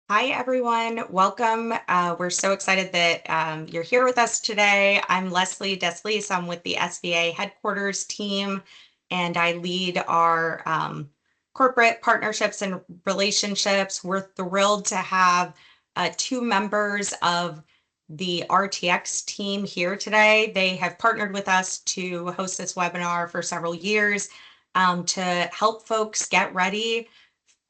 Hi, everyone. Welcome. We're so excited that you're here with us today. I'm Leslie Deslies. I'm with the SVA headquarters team, and I lead our corporate partnerships and relationships. We're thrilled to have two members of the RTX team here today. They have partnered with us to host this webinar for several years to help folks get ready,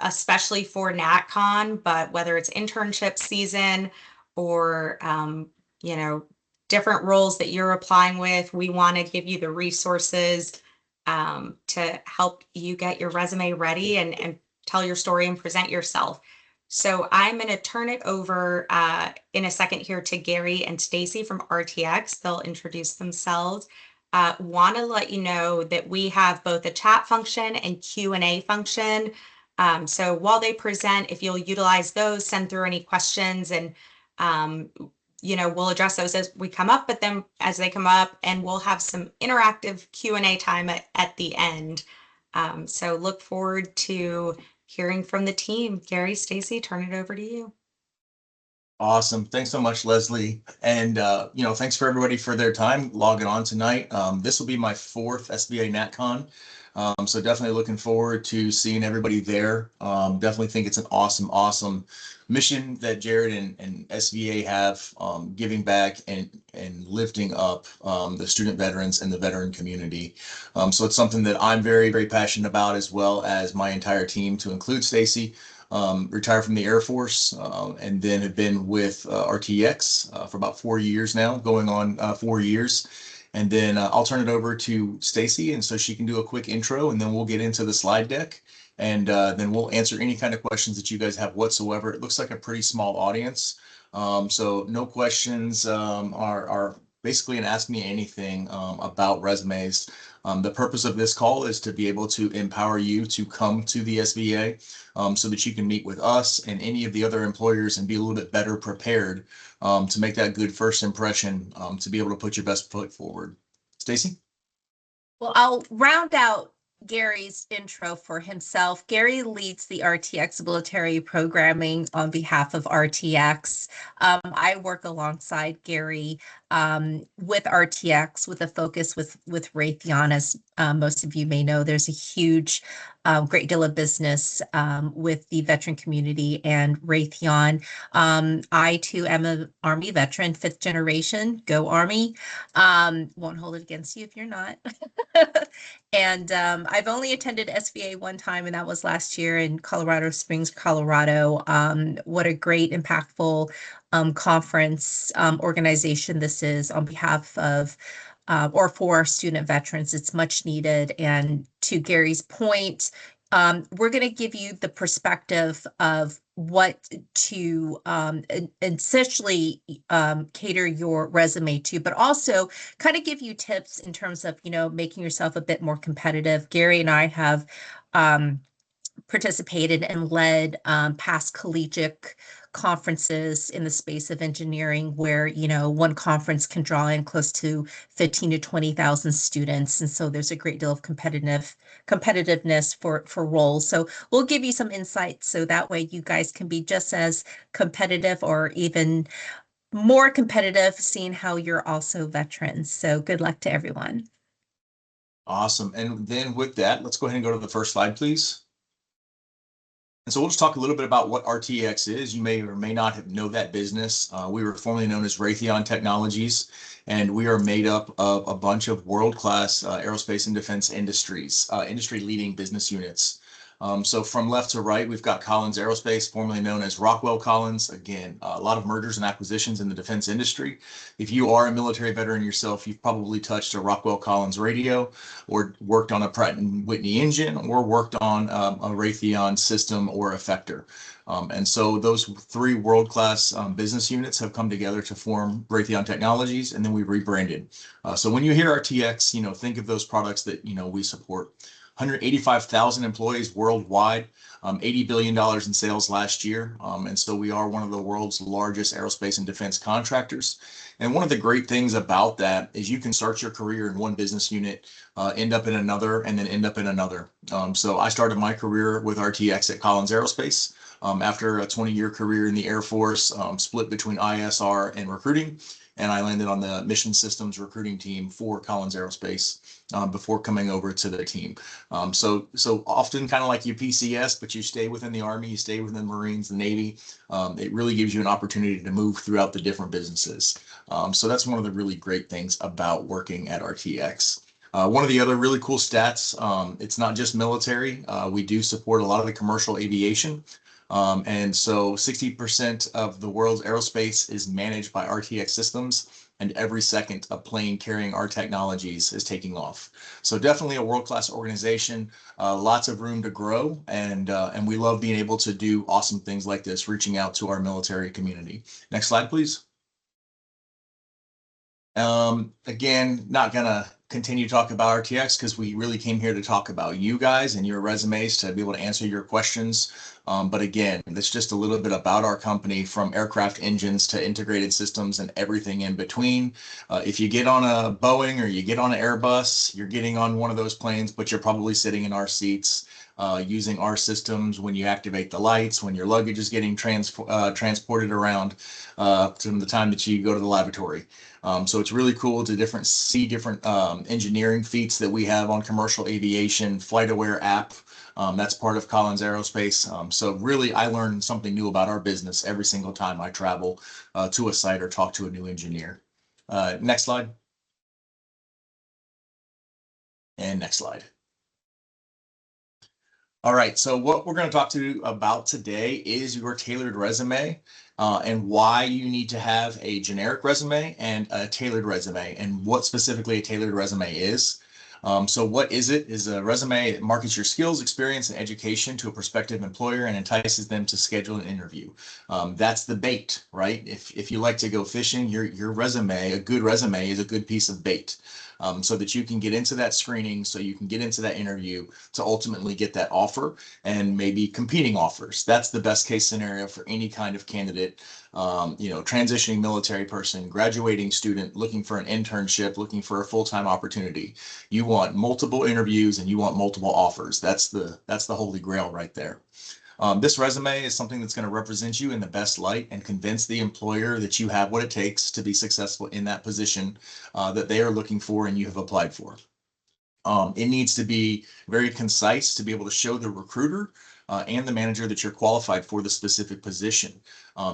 especially for NatCon, but whether it's internship season or, different roles that you're applying with, we want to give you the resources to help you get your resume ready and tell your story and present yourself. So I'm going to turn it over in a second here to Gary and Stacy from RTX. They'll introduce themselves. Want to let you know that we have both a chat function and Q&A function. So while they present, if you'll utilize those, send through any questions, and we'll address those as we come up, but then as they come up, and we'll have some interactive Q&A time at the end. So look forward to hearing from the team. Gary, Stacy, turn it over to you. Awesome. Thanks so much, Leslie. And, thanks for everybody for their time logging on tonight. This will be my fourth SBA NatCon. So definitely looking forward to seeing everybody there. Definitely think it's an awesome mission that Jared and SVA have, giving back and lifting up the student veterans and the veteran community. So it's something that I'm very passionate about, as well as my entire team, to include Stacy. Retired from the Air Force, and then have been with RTX for about 4 years now, going on 4 years. And then I'll turn it over to Stacy, and so she can do a quick intro, and then we'll get into the slide deck, and then we'll answer any kind of questions that you guys have whatsoever. It looks like a pretty small audience, so no questions are basically an ask me anything about resumes. The purpose of this call is to be able to empower you to come to the SVA so that you can meet with us and any of the other employers and be a little bit better prepared to make that good first impression, to be able to put your best foot forward. Stacy? Well, I'll round out Gary's intro for himself. Gary leads the RTX military programming on behalf of RTX. I work alongside Gary with RTX with a focus with Raytheon. As most of you may know, there's a huge great deal of business with the veteran community and Raytheon. I too am an Army veteran, 5th generation, go Army. Won't hold it against you if you're not. And I've only attended SVA one time, and that was last year in Colorado Springs, Colorado. What a great, impactful conference organization this is on behalf of or for student veterans. It's much needed. And to Gary's point, we're going to give you the perspective of what to essentially cater your resume to, but also kind of give you tips in terms of, making yourself a bit more competitive. Gary and I have participated and led past collegiate conferences in the space of engineering where, one conference can draw in close to 15 to 20,000 students. And so there's a great deal of competitiveness for roles. So we'll give you some insights so that way you guys can be just as competitive or even more competitive, seeing how you're also veterans. So good luck to everyone. Awesome. And then with that, let's go ahead and go to the first slide, please. And so we'll just talk a little bit about what RTX is. You may or may not know that business. We were formerly known as Raytheon Technologies, and we are made up of a bunch of world-class aerospace and defense industries, industry-leading business units. So from left to right, we've got Collins Aerospace, formerly known as Rockwell Collins. Again, a lot of mergers and acquisitions in the defense industry. If you are a military veteran yourself, you've probably touched a Rockwell Collins radio, or worked on a Pratt & Whitney engine, or worked on a Raytheon system or effector. And so those three world-class business units have come together to form Raytheon Technologies, and then we rebranded. So when you hear RTX, think of those products that we support. 185,000 employees worldwide, $80 billion in sales last year. And so we are one of the world's largest aerospace and defense contractors. And one of the great things about that is you can start your career in one business unit, end up in another, and then end up in another. So I started my career with RTX at Collins Aerospace. After a 20-year career in the Air Force, split between ISR and recruiting, and I landed on the mission systems recruiting team for Collins Aerospace before coming over to the team. So often kind of like you PCS, but you stay within the Army, you stay within the Marines, the Navy. It really gives you an opportunity to move throughout the different businesses. So that's one of the really great things about working at RTX. One of the other really cool stats, it's not just military. We do support a lot of the commercial aviation. And so 60% of the world's aerospace is managed by RTX systems, and every second a plane carrying our technologies is taking off. So definitely a world-class organization, lots of room to grow, and we love being able to do awesome things like this, reaching out to our military community. Next slide, please. Again, not gonna continue to talk about RTX because we really came here to talk about you guys and your resumes to be able to answer your questions. But again, that's just a little bit about our company, from aircraft engines to integrated systems and everything in between. If you get on a Boeing or you get on an Airbus, you're getting on one of those planes, but you're probably sitting in our seats, using our systems when you activate the lights, when your luggage is getting transported around, from the time that you go to the lavatory. So it's really cool to see different engineering feats that we have on commercial aviation, FlightAware app. That's part of Collins Aerospace. So really, I learn something new about our business every single time I travel to a site or talk to a new engineer. Next slide. And next slide. All right, so what we're going to talk to you about today is your tailored resume, and why you need to have a generic resume and a tailored resume, and what specifically a tailored resume is. So what is it? Is a resume that markets your skills, experience, and education to a prospective employer and entices them to schedule an interview. That's the bait, right? If you like to go fishing, your resume, a good resume, is a good piece of bait. So that you can get into that screening, so you can get into that interview to ultimately get that offer and maybe competing offers. That's the best case scenario for any kind of candidate, transitioning military person, graduating student, looking for an internship, looking for a full-time opportunity. You want multiple interviews and you want multiple offers. That's the holy grail right there. This resume is something that's going to represent you in the best light and convince the employer that you have what it takes to be successful in that position that they are looking for and you have applied for. It needs to be very concise to be able to show the recruiter and the manager that you're qualified for the specific position.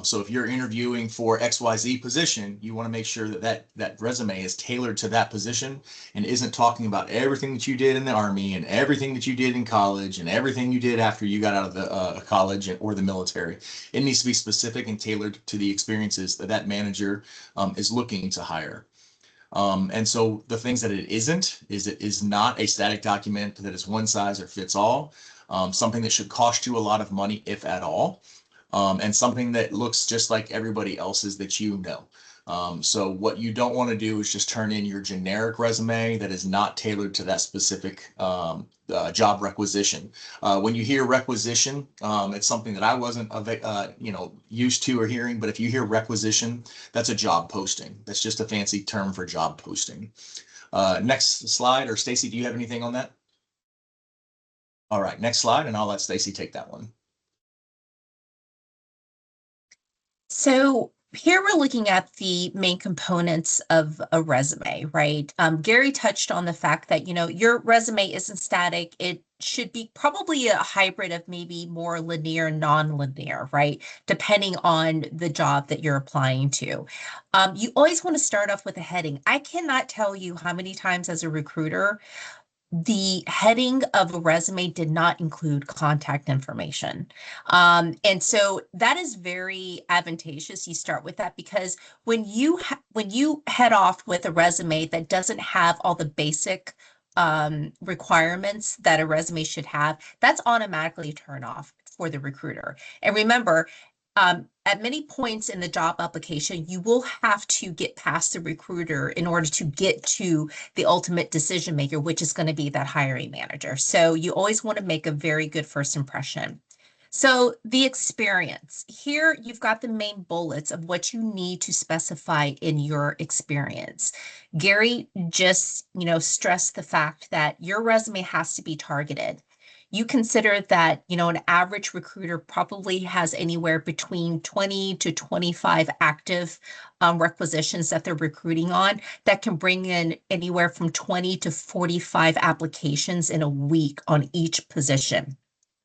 So if you're interviewing for XYZ position, you want to make sure that resume is tailored to that position and isn't talking about everything that you did in the Army and everything that you did in college and everything you did after you got out of the college or the military. It needs to be specific and tailored to the experiences that manager is looking to hire. And so the things that it is not a static document that is one size or fits all, something that should cost you a lot of money, if at all, and something that looks just like everybody else's that you know. So what you don't want to do is just turn in your generic resume that is not tailored to that specific job requisition. When you hear requisition, it's something that I wasn't used to or hearing, but if you hear requisition, that's a job posting. That's just a fancy term for job posting. Next slide, or Stacy, do you have anything on that? All right, next slide, and I'll let Stacy take that one. So here we're looking at the main components of a resume, right? Gary touched on the fact that, your resume isn't static. It should be probably a hybrid of maybe more linear, non-linear, right? Depending on the job that you're applying to. You always want to start off with a heading. I cannot tell you how many times as a recruiter, the heading of a resume did not include contact information. And so that is very advantageous. You start with that because when you head off with a resume that doesn't have all the basic requirements that a resume should have, that's automatically a turn off for the recruiter. And remember, At many points in the job application, you will have to get past the recruiter in order to get to the ultimate decision maker, which is going to be that hiring manager. So you always want to make a very good first impression. So the experience here, you've got the main bullets of what you need to specify in your experience. Gary just, stressed the fact that your resume has to be targeted. You consider that, an average recruiter probably has anywhere between 20 to 25 active requisitions that they're recruiting on that can bring in anywhere from 20 to 45 applications in a week on each position.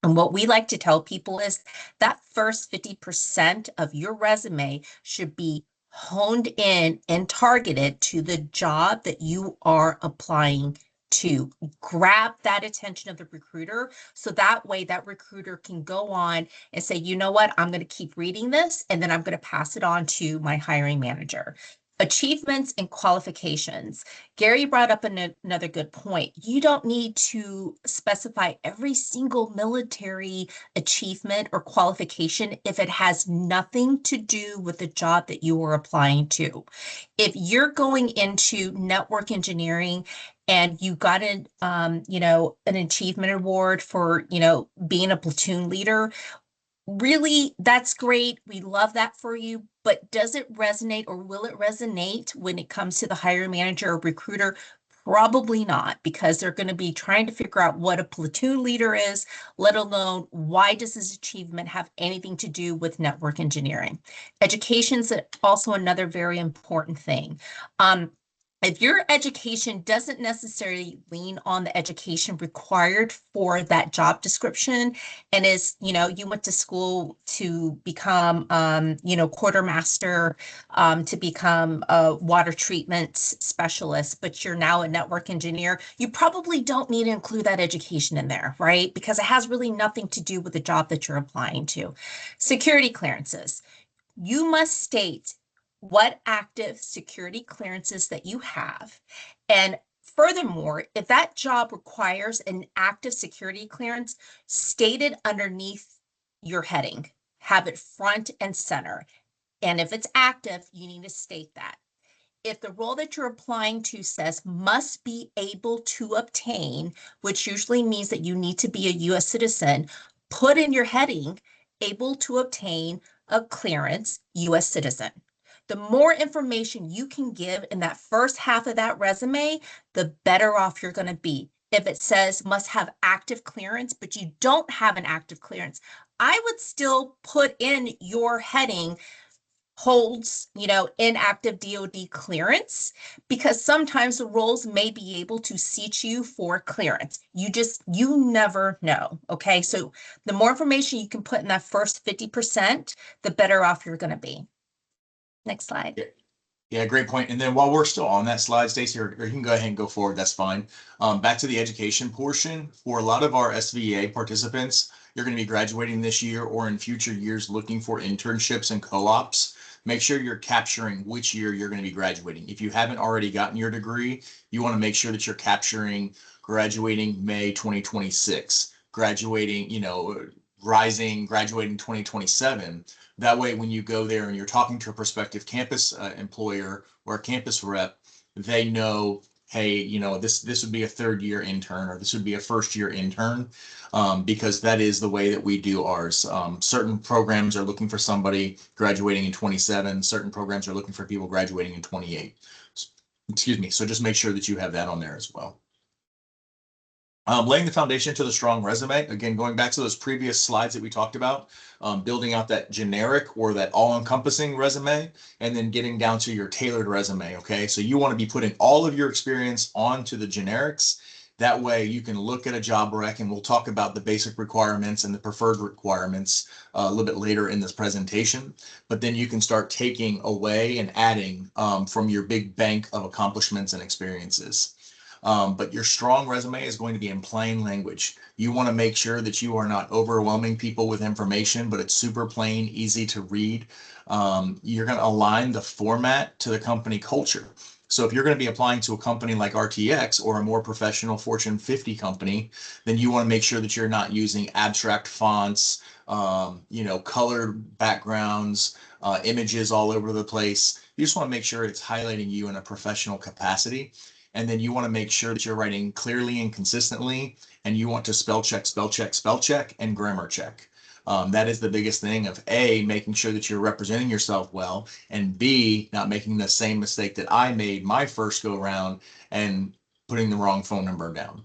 And what we like to tell people is that first 50% of your resume should be honed in and targeted to the job that you are applying to. Grab that attention of the recruiter so that way that recruiter can go on and say, you know what, I'm going to keep reading this and then I'm going to pass it on to my hiring manager. Achievements and qualifications. Gary brought up another good point. You don't need to specify every single military achievement or qualification if it has nothing to do with the job that you are applying to. If you're going into network engineering and you got an achievement award for, being a platoon leader, really, that's great. We love that for you. But does it resonate or will it resonate when it comes to the hiring manager or recruiter? Probably not, because they're going to be trying to figure out what a platoon leader is, let alone why does this achievement have anything to do with network engineering. Education is also another very important thing. If your education doesn't necessarily lean on the education required for that job description and is, you went to school to become, quartermaster, to become a water treatment specialist, but you're now a network engineer, you probably don't need to include that education in there, right? Because it has really nothing to do with the job that you're applying to. Security clearances. You must state what active security clearances that you have. And furthermore, if that job requires an active security clearance, state it underneath your heading. Have it front and center. And if it's active, you need to state that. If the role that you're applying to says must be able to obtain, which usually means that you need to be a U.S. citizen, put in your heading, able to obtain a clearance, U.S. citizen. The more information you can give in that first half of that resume, the better off you're going to be. If it says must have active clearance, but you don't have an active clearance, I would still put in your heading holds, inactive DoD clearance, because sometimes the roles may be able to seat you for clearance. You never know. Okay. So the more information you can put in that first 50%, the better off you're going to be. Next slide. Yeah, great point. And then while we're still on that slide, Stacey, or you can go ahead and go forward, that's fine. Back to the education portion. For a lot of our SVA participants, you're going to be graduating this year or in future years looking for internships and co-ops. Make sure you're capturing which year you're going to be graduating. If you haven't already gotten your degree, you want to make sure that you're capturing graduating May 2026, graduating 2027. That way, when you go there and you're talking to a prospective campus employer or a campus rep, they know, hey, this would be a third year intern or this would be a first year intern, because that is the way that we do ours. Certain programs are looking for somebody graduating in 27. Certain programs are looking for people graduating in 28. Excuse me. So just make sure that you have that on there as well. Laying the foundation to the strong resume. Again, going back to those previous slides that we talked about, building out that generic or that all-encompassing resume, and then getting down to your tailored resume, okay? So you want to be putting all of your experience onto the generics. That way you can look at a job rec, and we'll talk about the basic requirements and the preferred requirements a little bit later in this presentation. But then you can start taking away and adding from your big bank of accomplishments and experiences. But your strong resume is going to be in plain language. You want to make sure that you are not overwhelming people with information, but it's super plain, easy to read. You're going to align the format to the company culture. So if you're going to be applying to a company like RTX or a more professional Fortune 50 company, then you want to make sure that you're not using abstract fonts, colored backgrounds, images all over the place. You just want to make sure it's highlighting you in a professional capacity. And then you want to make sure that you're writing clearly and consistently, and you want to spell check, spell check, spell check, and grammar check. That is the biggest thing of A, making sure that you're representing yourself well, and B, not making the same mistake that I made my first go around and putting the wrong phone number down.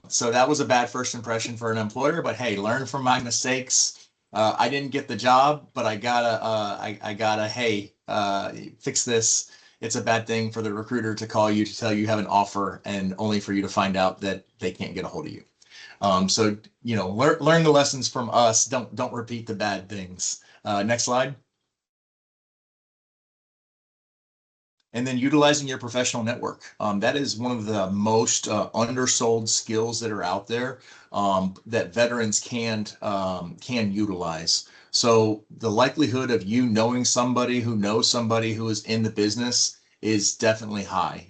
So that was a bad first impression for an employer, but hey, learn from my mistakes. I didn't get the job, but I gotta, hey, fix this. It's a bad thing for the recruiter to call you to tell you have an offer and only for you to find out that they can't get a hold of you. So, learn the lessons from us. Don't repeat the bad things. Next slide. And then utilizing your professional network. That is one of the most undersold skills that are out there that veterans can utilize. So the likelihood of you knowing somebody who knows somebody who is in the business is definitely high.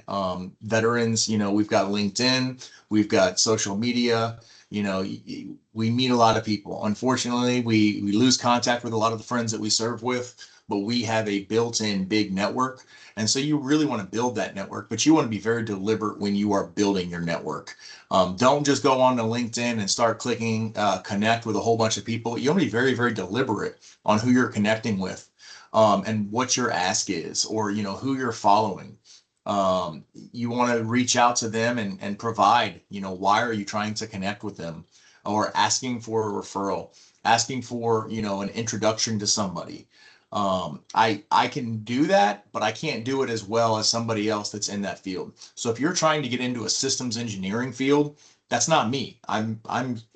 Veterans, we've got LinkedIn, we've got social media. We meet a lot of people. Unfortunately, we lose contact with a lot of the friends that we serve with, but we have a built-in big network. And so you really want to build that network, but you want to be very deliberate when you are building your network. Don't just go on to LinkedIn and start clicking connect with a whole bunch of people. You want to be very, very deliberate on who you're connecting with and what your ask is, or who you're following. You want to reach out to them and provide, why are you trying to connect with them, or asking for a referral, asking for, an introduction to somebody. I can do that, but I can't do it as well as somebody else that's in that field. So if you're trying to get into a systems engineering field, that's not me. I'm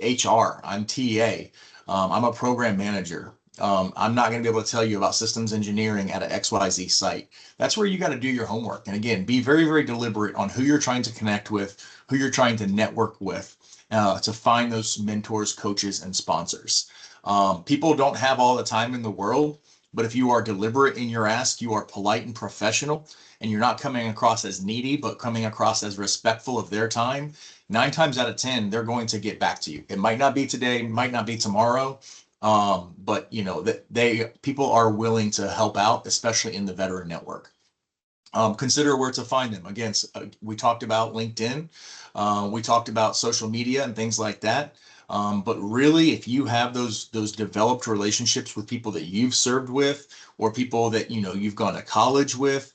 HR, I'm TA, I'm a program manager. I'm not going to be able to tell you about systems engineering at an XYZ site. That's where you got to do your homework. And again, be very, very deliberate on who you're trying to connect with, who you're trying to network with, to find those mentors, coaches, and sponsors. People don't have all the time in the world, but if you are deliberate in your ask, you are polite and professional, and you're not coming across as needy, but coming across as respectful of their time, 9 times out of 10, they're going to get back to you. It might not be today, might not be tomorrow, but people are willing to help out, especially in the veteran network. Consider where to find them. Again, we talked about LinkedIn, we talked about social media and things like that. But really, if you have those developed relationships with people that you've served with, or people that you've gone to college with,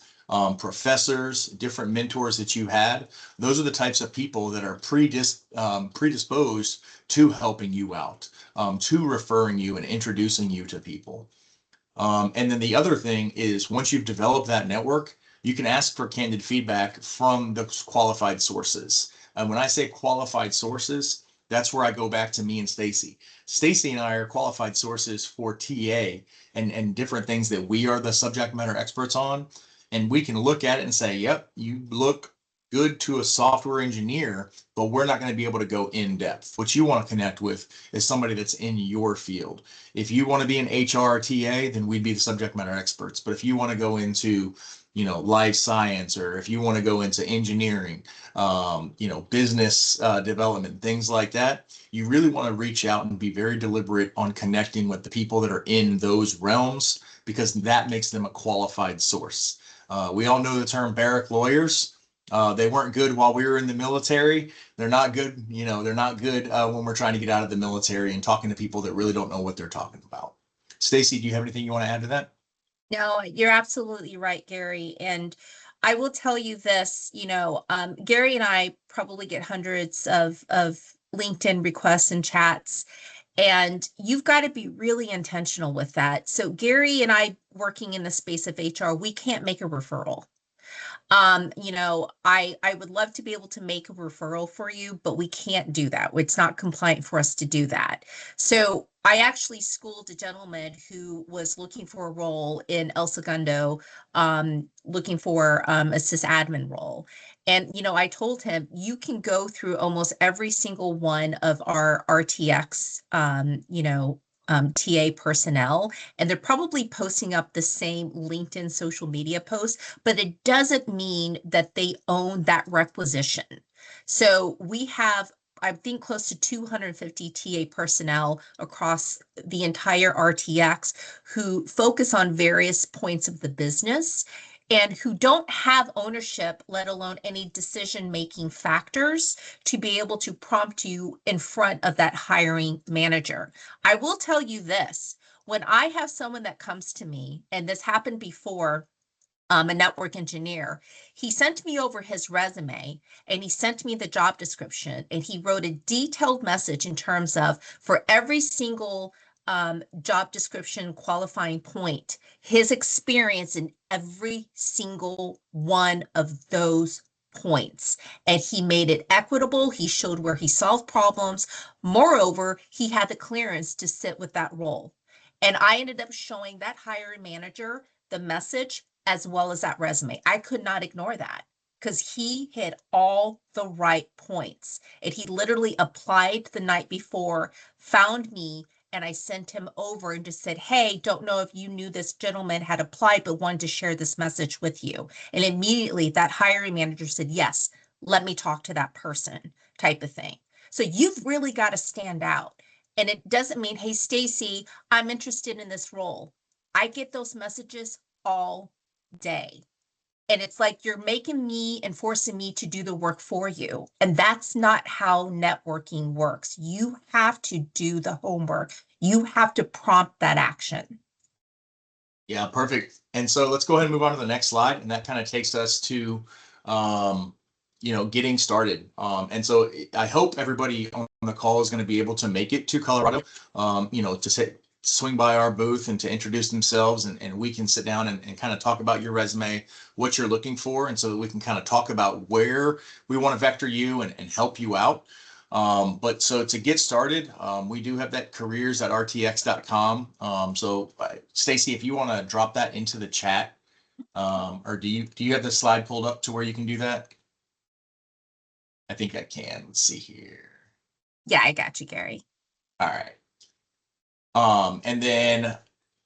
professors, different mentors that you had, those are the types of people that are predisposed to helping you out, to referring you and introducing you to people. And then the other thing is, once you've developed that network, you can ask for candid feedback from the qualified sources. And when I say qualified sources, that's where I go back to me and Stacy. Stacy and I are qualified sources for TA and different things that we are the subject matter experts on. And we can look at it and say, yep, you look good to a software engineer, but we're not going to be able to go in depth. What you want to connect with is somebody that's in your field. If you want to be an HR TA, then we'd be the subject matter experts. But if you want to go into life science, or if you want to go into engineering, business development, things like that, you really want to reach out and be very deliberate on connecting with the people that are in those realms, because that makes them a qualified source. We all know the term barrack lawyers. They weren't good while we were in the military. They're not good, they're not good when we're trying to get out of the military and talking to people that really don't know what they're talking about. Stacy, do you have anything you want to add to that? No, you're absolutely right, Gary. And I will tell you this, Gary and I probably get hundreds of LinkedIn requests and chats, and you've got to be really intentional with that. So Gary and I, working in the space of HR, we can't make a referral. I would love to be able to make a referral for you, but we can't do that. It's not compliant for us to do that. So I actually schooled a gentleman who was looking for a role in El Segundo, looking for a sysadmin role. And, I told him, you can go through almost every single one of our RTX, TA personnel, and they're probably posting up the same LinkedIn social media post, but it doesn't mean that they own that requisition. So we have, I think, close to 250 TA personnel across the entire RTX who focus on various points of the business and who don't have ownership, let alone any decision-making factors to be able to prompt you in front of that hiring manager. I will tell you this, when I have someone that comes to me, and this happened before, a network engineer, he sent me over his resume and he sent me the job description and he wrote a detailed message in terms of for every single job description qualifying point, his experience in every single one of those points. And he made it equitable. He showed where he solved problems. Moreover, he had the clearance to sit with that role. And I ended up showing that hiring manager the message as well as that resume. I could not ignore that because he hit all the right points. And he literally applied the night before, found me, and I sent him over and just said, hey, don't know if you knew this gentleman had applied, but wanted to share this message with you. And immediately that hiring manager said, yes, let me talk to that person, type of thing. So you've really got to stand out. And it doesn't mean, hey, Stacy, I'm interested in this role. I get those messages all day. And it's like you're making me and forcing me to do the work for you. And that's not how networking works. You have to do the homework. You have to prompt that action. Yeah, perfect. And so let's go ahead and move on to the next slide. And that kind of takes us to, getting started. And so I hope everybody on the call is going to be able to make it to Colorado, to swing by our booth and to introduce themselves, and we can sit down and kind of talk about your resume, what you're looking for, and so that we can kind of talk about where we want to vector you and help you out. But so to get started, we do have that careers.rtx.com. So Stacy, if you want to drop that into the chat, or do you have the slide pulled up to where you can do that? I think I can. Let's see here. Yeah, I got you, Gary. All right. And then,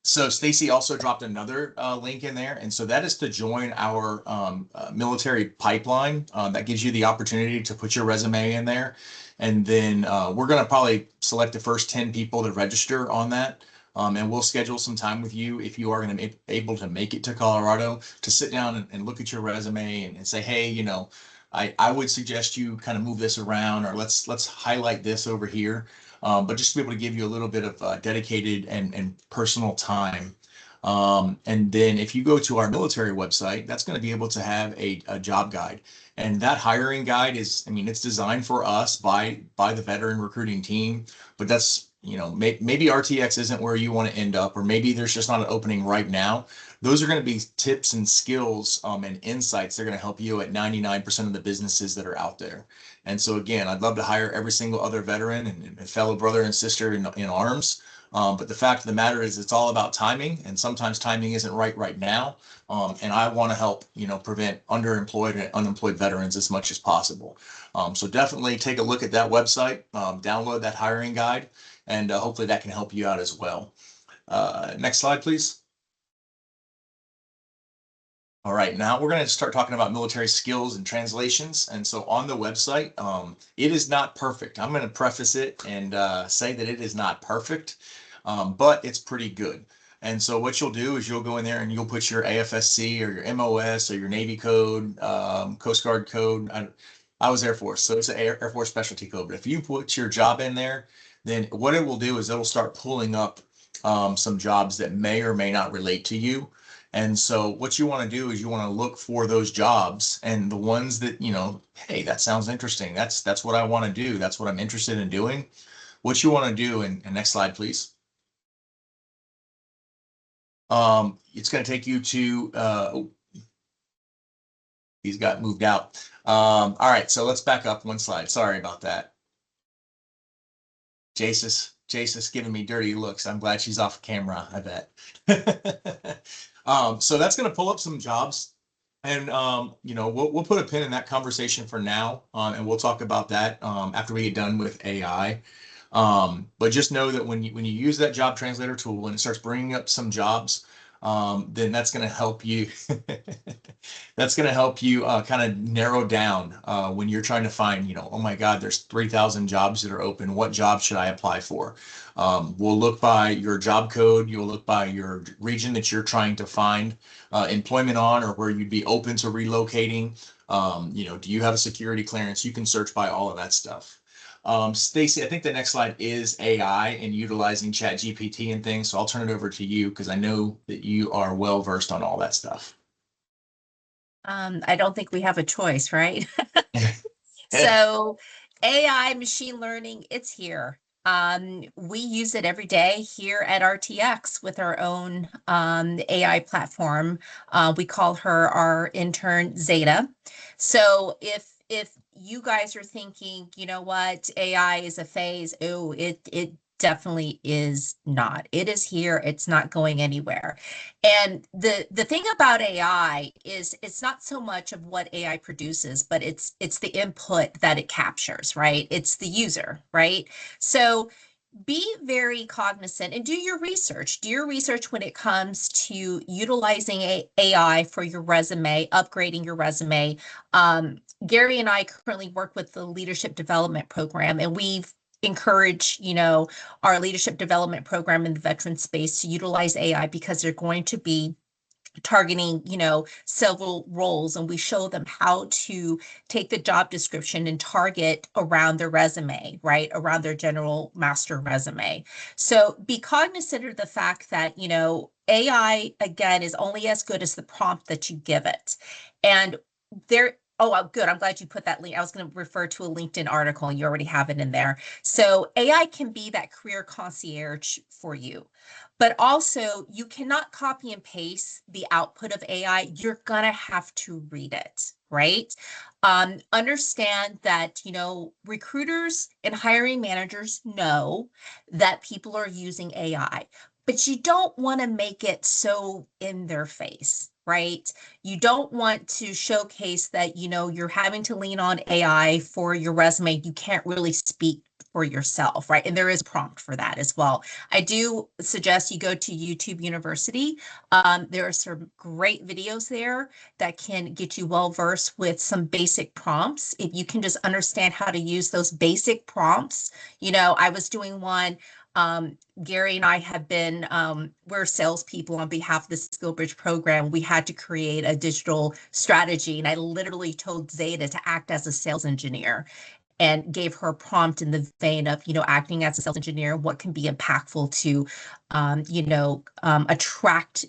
so Stacy also dropped another link in there. And so that is to join our military pipeline. That gives you the opportunity to put your resume in there. And then we're going to probably select the first 10 people to register on that. And we'll schedule some time with you if you are going to be able to make it to Colorado to sit down and look at your resume and say, hey, I would suggest you kind of move this around, or let's highlight this over here. But just to be able to give you a little bit of dedicated and personal time. And then if you go to our military website, that's going to be able to have a job guide. And that hiring guide is, it's designed for us by the veteran recruiting team, but that's, maybe RTX isn't where you want to end up, or maybe there's just not an opening right now. Those are going to be tips and skills and insights that are going to help you at 99% of the businesses that are out there. And so again, I'd love to hire every single other veteran and fellow brother and sister in arms. But the fact of the matter is it's all about timing, and sometimes timing isn't right now. And I want to help, prevent underemployed and unemployed veterans as much as possible. So definitely take a look at that website, download that hiring guide, and hopefully that can help you out as well. Next slide, please. All right, now we're going to start talking about military skills and translations. And so on the website, it is not perfect. I'm going to preface it and say that it is not perfect, but it's pretty good. And so what you'll do is you'll go in there and you'll put your AFSC or your MOS or your Navy code, Coast Guard code. I was Air Force, so it's an Air Force specialty code. But if you put your job in there, then what it will do is it'll start pulling up some jobs that may or may not relate to you. And so what you want to do is you want to look for those jobs, and the ones that, hey, that sounds interesting. That's what I want to do. That's what I'm interested in doing. What you want to do, and next slide, please. It's going to take you to, he's got moved out. All right, so let's back up one slide. Sorry about that. Jace's giving me dirty looks. I'm glad she's off camera, I bet. So that's going to pull up some jobs, and we'll put a pin in that conversation for now, and we'll talk about that after we get done with AI. But just know that when you use that job translator tool and it starts bringing up some jobs, then that's going to help you. That's going to help you kind of narrow down when you're trying to find, oh my God, there's 3,000 jobs that are open. What job should I apply for? We'll look by your job code. You'll look by your region that you're trying to find employment on, or where you'd be open to relocating. Do you have a security clearance? You can search by all of that stuff. Stacy, I think the next slide is AI and utilizing ChatGPT and things. So I'll turn it over to you because I know that you are well versed on all that stuff. I don't think we have a choice, right? So AI, machine learning, it's here. We use it every day here at RTX with our own AI platform. We call her our intern Zeta. So if you guys are thinking, you know what, AI is a phase, oh, it definitely is not. It is here. It's not going anywhere. And the thing about AI is it's not so much of what AI produces, but it's the input that it captures, right? It's the user, right? So be very cognizant and do your research. Do your research when it comes to utilizing AI for your resume, upgrading your resume. Gary and I currently work with the Leadership Development Program, and we've encouraged, our leadership development program in the veteran space to utilize AI because they're going to be targeting, several roles, and we show them how to take the job description and target around their resume, right? Around their general master resume. So be cognizant of the fact that, AI, again, is only as good as the prompt that you give it. And there, oh, good. I'm glad you put that link. I was going to refer to a LinkedIn article and you already have it in there. So AI can be that career concierge for you. But also, you cannot copy and paste the output of AI. You're going to have to read it, right? Understand that, recruiters and hiring managers know that people are using AI, but you don't want to make it so in their face, right? You don't want to showcase that, you're having to lean on AI for your resume. You can't really speak for yourself, right? And there is prompt for that as well. I do suggest you go to YouTube University. There are some great videos there that can get you well versed with some basic prompts. If you can just understand how to use those basic prompts, I was doing one. Gary and I have been, we're salespeople on behalf of the SkillBridge program. We had to create a digital strategy, and I literally told Zeta to act as a sales engineer and gave her a prompt in the vein of, acting as a sales engineer, what can be impactful to, attract,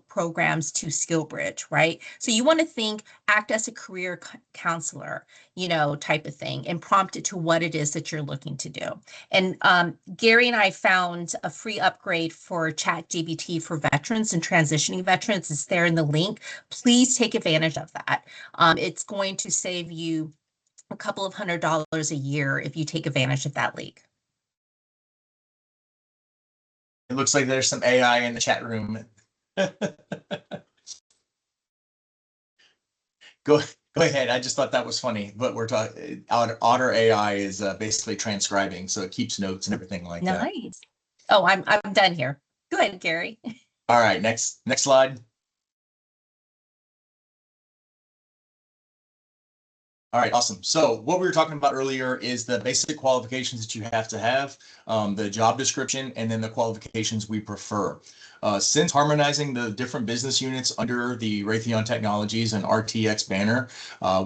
programs to SkillBridge, right? So you want to think, act as a career counselor, type of thing, and prompt it to what it is that you're looking to do. And Gary and I found a free upgrade for ChatGPT for veterans and transitioning veterans. It's there in the link. Please take advantage of that. It's going to save you a couple of $100s a year if you take advantage of that league. It looks like there's some AI in the chat room. Go ahead. I just thought that was funny, but we're talking Otter AI is basically transcribing, so it keeps notes and everything like that. Nice. Oh, I'm done here. Go ahead, Gary. All right, next slide. All right, awesome. So what we were talking about earlier is the basic qualifications that you have to have, the job description, and then the qualifications we prefer. Since harmonizing the different business units under the Raytheon Technologies and RTX banner,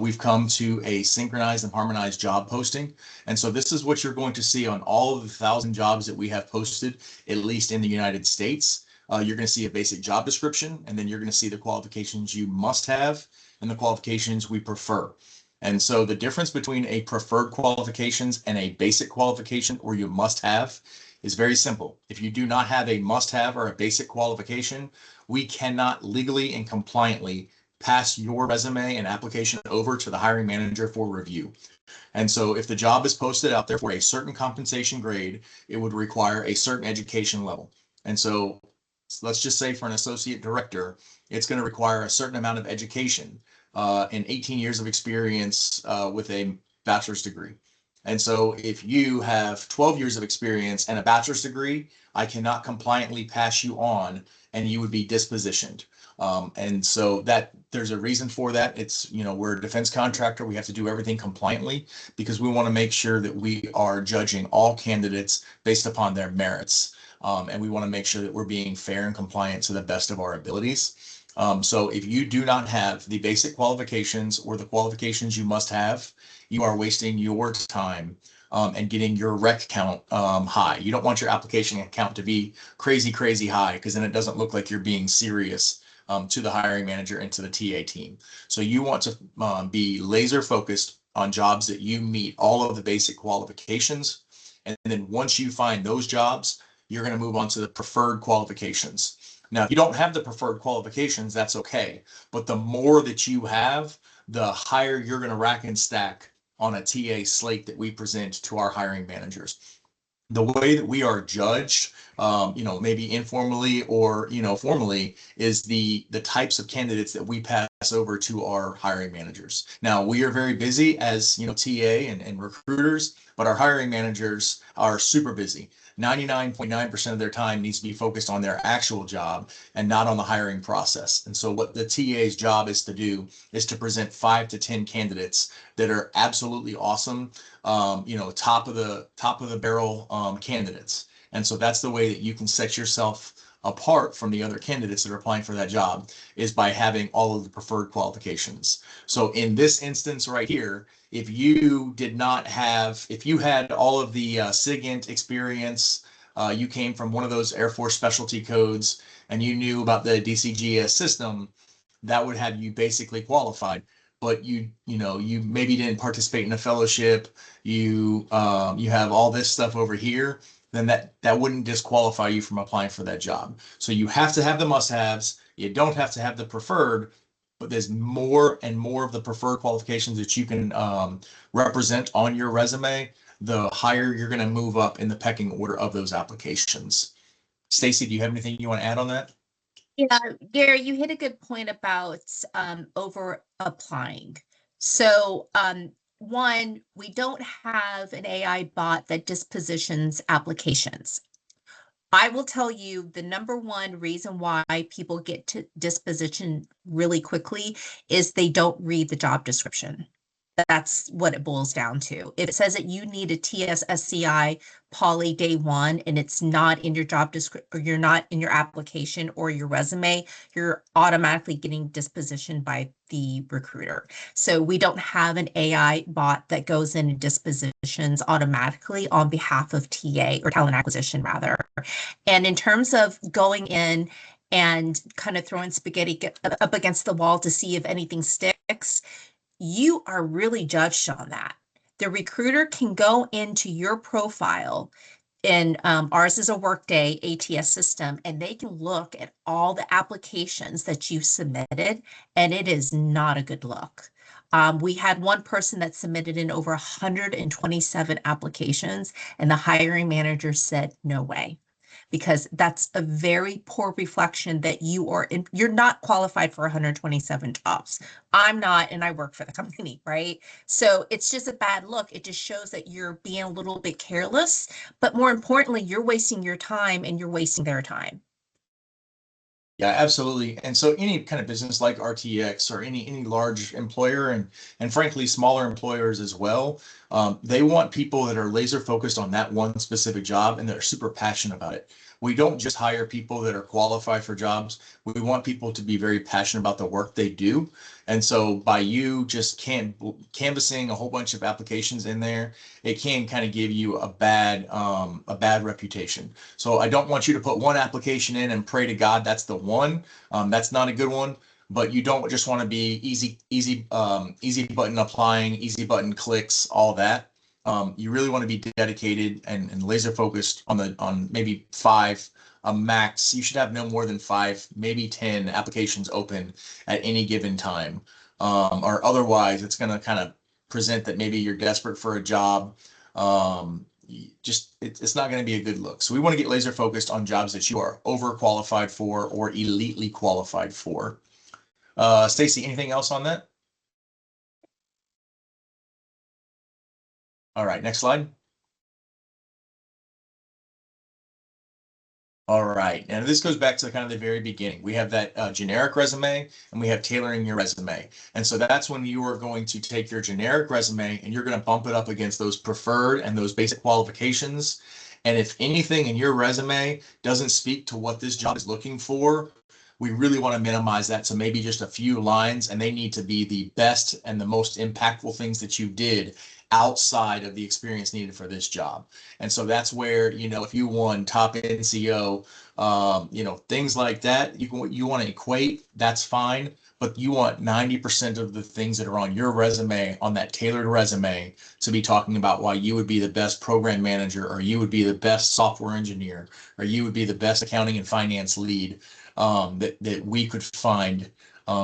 we've come to a synchronized and harmonized job posting. And so this is what you're going to see on all of the 1,000 jobs that we have posted, at least in the United States. You're going to see a basic job description, and then you're going to see the qualifications you must have and the qualifications we prefer. And so the difference between a preferred qualifications and a basic qualification or you must have is very simple. If you do not have a must have or a basic qualification, we cannot legally and compliantly pass your resume and application over to the hiring manager for review. And so if the job is posted out there for a certain compensation grade, it would require a certain education level. And so let's just say for an associate director, it's going to require a certain amount of education and 18 years of experience with a bachelor's degree. And so if you have 12 years of experience and a bachelor's degree, I cannot compliantly pass you on and you would be dispositioned. And so that there's a reason for that. It's, we're a defense contractor. We have to do everything compliantly because we want to make sure that we are judging all candidates based upon their merits. And we want to make sure that we're being fair and compliant to the best of our abilities. So if you do not have the basic qualifications or the qualifications you must have, you are wasting your time and getting your rec count high. You don't want your application count to be crazy, crazy high because then it doesn't look like you're being serious to the hiring manager and to the TA team. So you want to be laser focused on jobs that you meet all of the basic qualifications. And then once you find those jobs, you're going to move on to the preferred qualifications. Now, if you don't have the preferred qualifications, that's okay. But the more that you have, the higher you're going to rack and stack on a TA slate that we present to our hiring managers. The way that we are judged, maybe informally or, formally, is the types of candidates that we pass over to our hiring managers. Now, we are very busy as, TA and recruiters, but our hiring managers are super busy. 99.9% of their time needs to be focused on their actual job and not on the hiring process. And so what the TA's job is to do is to present 5 to 10 candidates that are absolutely awesome, top of the barrel candidates. And so that's the way that you can set yourself apart from the other candidates that are applying for that job, is by having all of the preferred qualifications. So in this instance right here, if you had all of the SIGINT experience, you came from one of those Air Force specialty codes, and you knew about the DCGS system, that would have you basically qualified. But you maybe didn't participate in a fellowship, you have all this stuff over here, then that wouldn't disqualify you from applying for that job. So you have to have the must-haves. You don't have to have the preferred, but there's more and more of the preferred qualifications that you can represent on your resume, the higher you're going to move up in the pecking order of those applications. Stacy, do you have anything you want to add on that? Yeah, Gary, you hit a good point about over applying. So one, we don't have an AI bot that dispositions applications. I will tell you the number one reason why people get to disposition really quickly is they don't read the job description. That's what it boils down to. If it says that you need a TSSCI poly day one and it's not in your job description, or you're not in your application or your resume, you're automatically getting dispositioned by the recruiter. So we don't have an AI bot that goes in and dispositions automatically on behalf of TA, or talent acquisition rather. And in terms of going in and kind of throwing spaghetti up against the wall to see if anything sticks, you are really judged on that. The recruiter can go into your profile, and ours is a Workday ATS system, and they can look at all the applications that you submitted, and it is not a good look. We had one person that submitted in over 127 applications, and the hiring manager said, no way. Because that's a very poor reflection that you're not qualified for 127 jobs. I'm not, and I work for the company, right? So it's just a bad look. It just shows that you're being a little bit careless, but more importantly, you're wasting your time and you're wasting their time. Yeah, absolutely. And so any kind of business like RTX, or any large employer, and frankly smaller employers as well, they want people that are laser focused on that one specific job and they're super passionate about it. We don't just hire people that are qualified for jobs. We want people to be very passionate about the work they do. And so by you just canvassing a whole bunch of applications in there, it can kind of give you a bad reputation. So I don't want you to put one application in and pray to God that's the one. That's not a good one. But you don't just want to be easy button applying, easy button clicks, all that. You really want to be dedicated and laser focused on maybe 5, a max. You should have no more than 5, maybe 10 applications open at any given time. Or otherwise, it's going to kind of present that maybe you're desperate for a job. It's not going to be a good look. So we want to get laser focused on jobs that you are overqualified for or elitely qualified for. Stacy, anything else on that? All right, next slide. All right, and this goes back to kind of the very beginning. We have that generic resume, and we have tailoring your resume. And so that's when you are going to take your generic resume and you're going to bump it up against those preferred and those basic qualifications. And if anything in your resume doesn't speak to what this job is looking for, we really want to minimize that to maybe just a few lines, and they need to be the best and the most impactful things that you did outside of the experience needed for this job. And so that's where, if you won top NCO, things like that, you want to equate, that's fine. But you want 90% of the things that are on your resume, on that tailored resume, to be talking about why you would be the best program manager, or you would be the best software engineer, or you would be the best accounting and finance lead that we could find.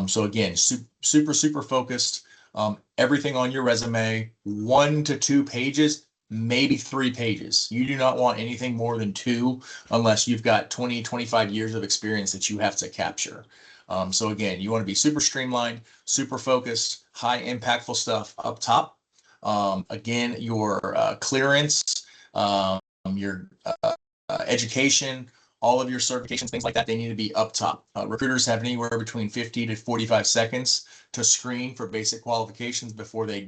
So again, super focused. Everything on your resume, 1 to 2 pages, maybe 3 pages. You do not want anything more than 2 unless you've got 20, 25 years of experience that you have to capture. So again, you want to be super streamlined, super focused, high impactful stuff up top. Again, your clearance, your education, all of your certifications, things like that, they need to be up top. Recruiters have anywhere between 50 to 45 seconds to screen for basic qualifications before they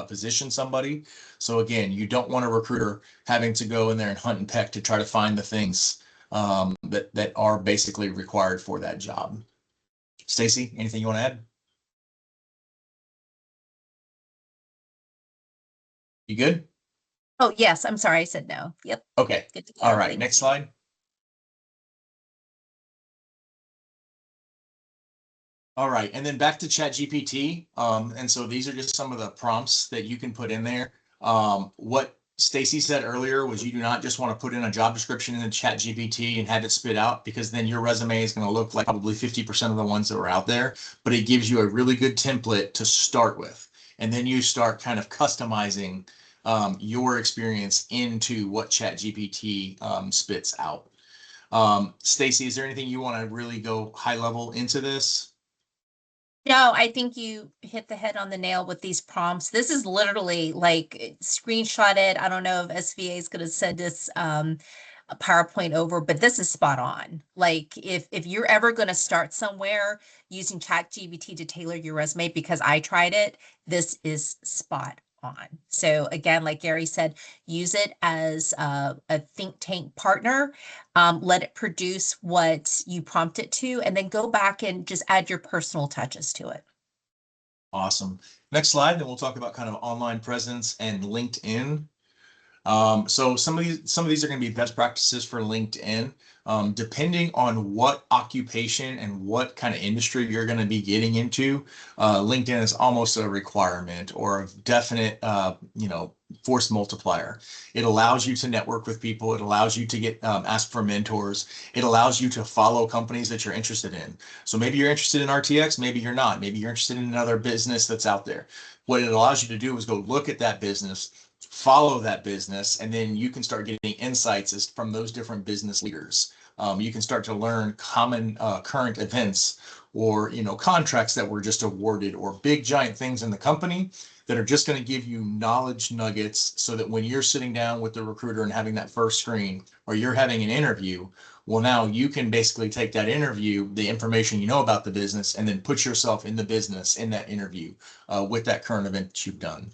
position somebody. So again, you don't want a recruiter having to go in there and hunt and peck to try to find the things that are basically required for that job. Stacy, anything you want to add? You good? Oh, yes. I'm sorry. I said no. Yep. Okay. Good to go. All right. Thank Next you. slide. All right, and then back to ChatGPT. And so these are just some of the prompts that you can put in there. What Stacy said earlier was you do not just want to put in a job description in the ChatGPT and have it spit out, because then your resume is going to look like probably 50% of the ones that were out there. But it gives you a really good template to start with. And then you start kind of customizing your experience into what ChatGPT spits out. Stacy, is there anything you want to really go high level into this? No, I think you hit the head on the nail with these prompts. This is literally like screenshot it. I don't know if SVA is going to send us a PowerPoint over, but this is spot on. Like if you're ever going to start somewhere using ChatGPT to tailor your resume, because I tried it, this is spot on. So again, like Gary said, use it as a think tank partner. Let it produce what you prompt it to, and then go back and just add your personal touches to it. Awesome. Next slide, then we'll talk about kind of online presence and LinkedIn. So some of these are going to be best practices for LinkedIn. Depending on what occupation and what kind of industry you're going to be getting into, LinkedIn is almost a requirement or a definite, force multiplier. It allows you to network with people. It allows you to get ask for mentors. It allows you to follow companies that you're interested in. So maybe you're interested in RTX, maybe you're not. Maybe you're interested in another business that's out there. What it allows you to do is go look at that business, follow that business, and then you can start getting insights from those different business leaders. You can start to learn common current events, or contracts that were just awarded, or big giant things in the company that are just going to give you knowledge nuggets, so that when you're sitting down with the recruiter and having that first screen, or you're having an interview, well, now you can basically take that interview, the information you know about the business, and then put yourself in the business in that interview with that current event that you've done.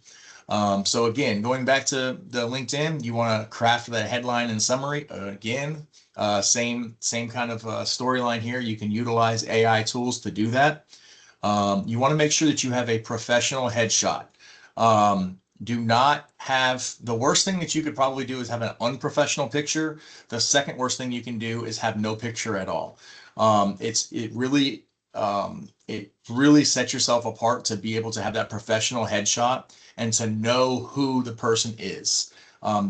So again, going back to the LinkedIn, you want to craft the headline and summary. Again, same kind of storyline here. You can utilize AI tools to do that. You want to make sure that you have a professional headshot. Do not have, the worst thing that you could probably do is have an unprofessional picture. The second worst thing you can do is have no picture at all. It really sets yourself apart to be able to have that professional headshot and to know who the person is.